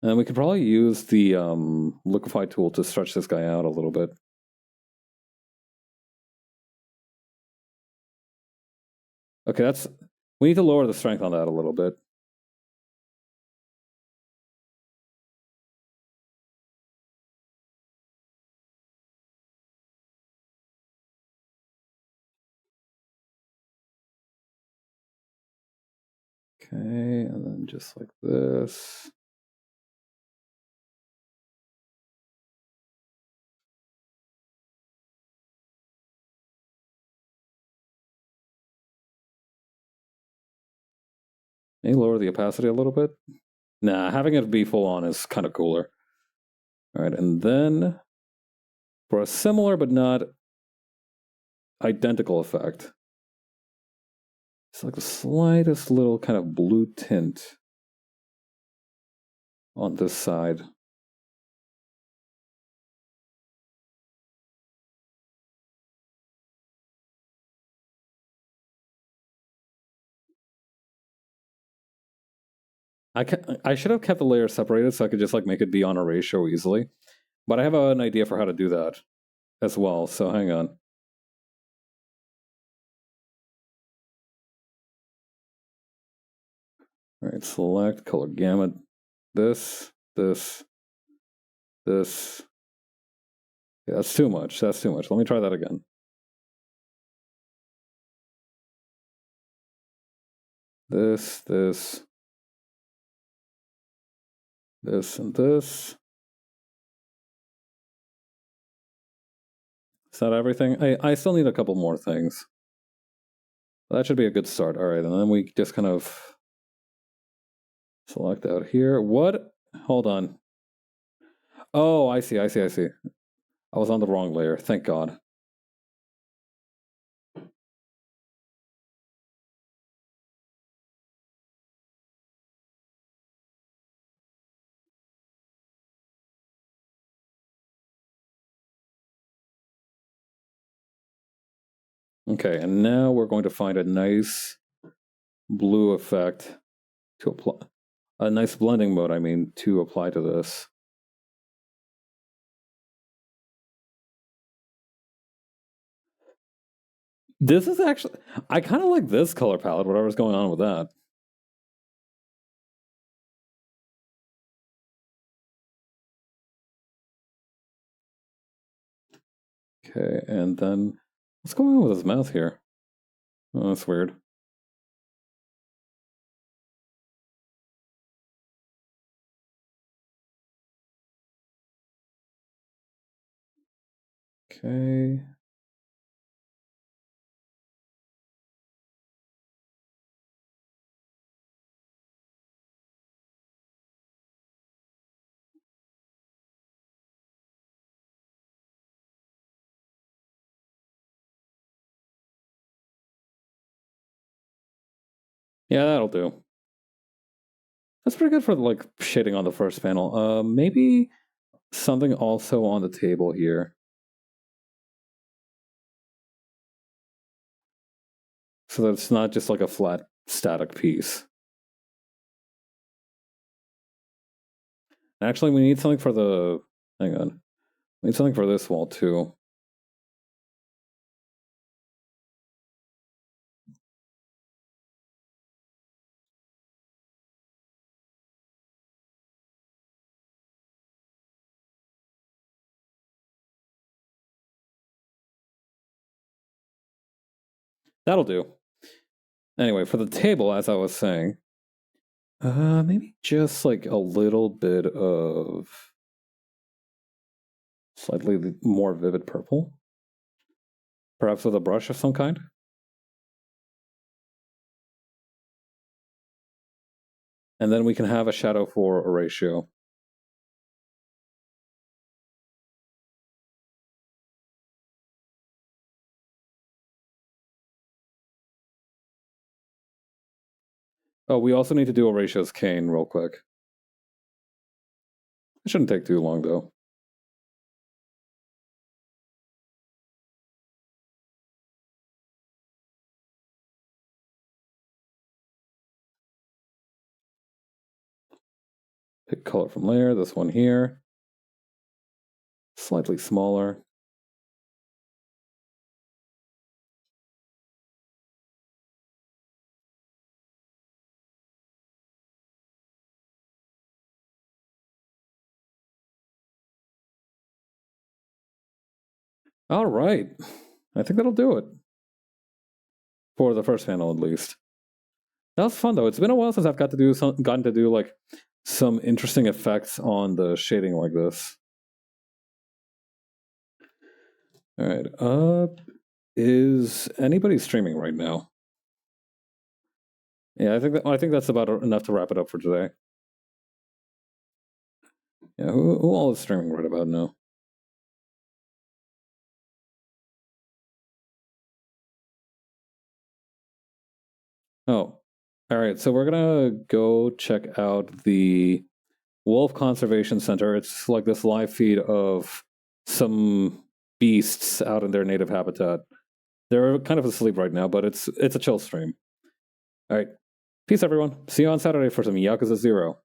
A: And we could probably use the liquefy tool to stretch this guy out a little bit. Okay, we need to lower the strength on that a little bit. Okay, and then just like this. Maybe lower the opacity a little bit. Nah, having it be full on is kind of cooler. All right, and then for a similar but not identical effect, it's like the slightest little kind of blue tint on this side. I should have kept the layers separated so I could just like make it be on a ratio easily. But I have an idea for how to do that as well, so hang on. All right, select color gamut. This. Yeah, that's too much. That's too much. Let me try that again. This, and this. Is that everything? I still need a couple more things. That should be a good start. All right, and then we just kind of select out here. What? Hold on. Oh, I see. I was on the wrong layer. Thank God. Okay, and now we're going to find a nice blue effect to apply. A nice blending mode, I mean, to apply to this. This is actually, I kind of like this color palette, whatever's going on with that. Okay, and then what's going on with his mouth here? Oh, that's weird. Okay. Yeah, that'll do. That's pretty good for like shading on the first panel. Maybe something also on the table here. So that it's not just like a flat static piece. Actually, we need something for the... Hang on. We need something for this wall, too. That'll do. Anyway, for the table, as I was saying, maybe just like a little bit of slightly more vivid purple. Perhaps with a brush of some kind. And then we can have a shadow for a ratio. Oh, we also need to do a ratios cane real quick. It shouldn't take too long, though. Pick color from layer, this one here. Slightly smaller. All right. I think that'll do it. For the first panel, at least. That was fun, though. It's been a while since I've gotten to do like some interesting effects on the shading like this. All right. Is anybody streaming right now? Yeah, I think that's about enough to wrap it up for today. Yeah, who all is streaming right about now? Oh, all right. So we're gonna go check out the Wolf Conservation Center. It's like this live feed of some beasts out in their native habitat. They're kind of asleep right now, but it's a chill stream. All right. Peace, everyone. See you on Saturday for some Yakuza 0.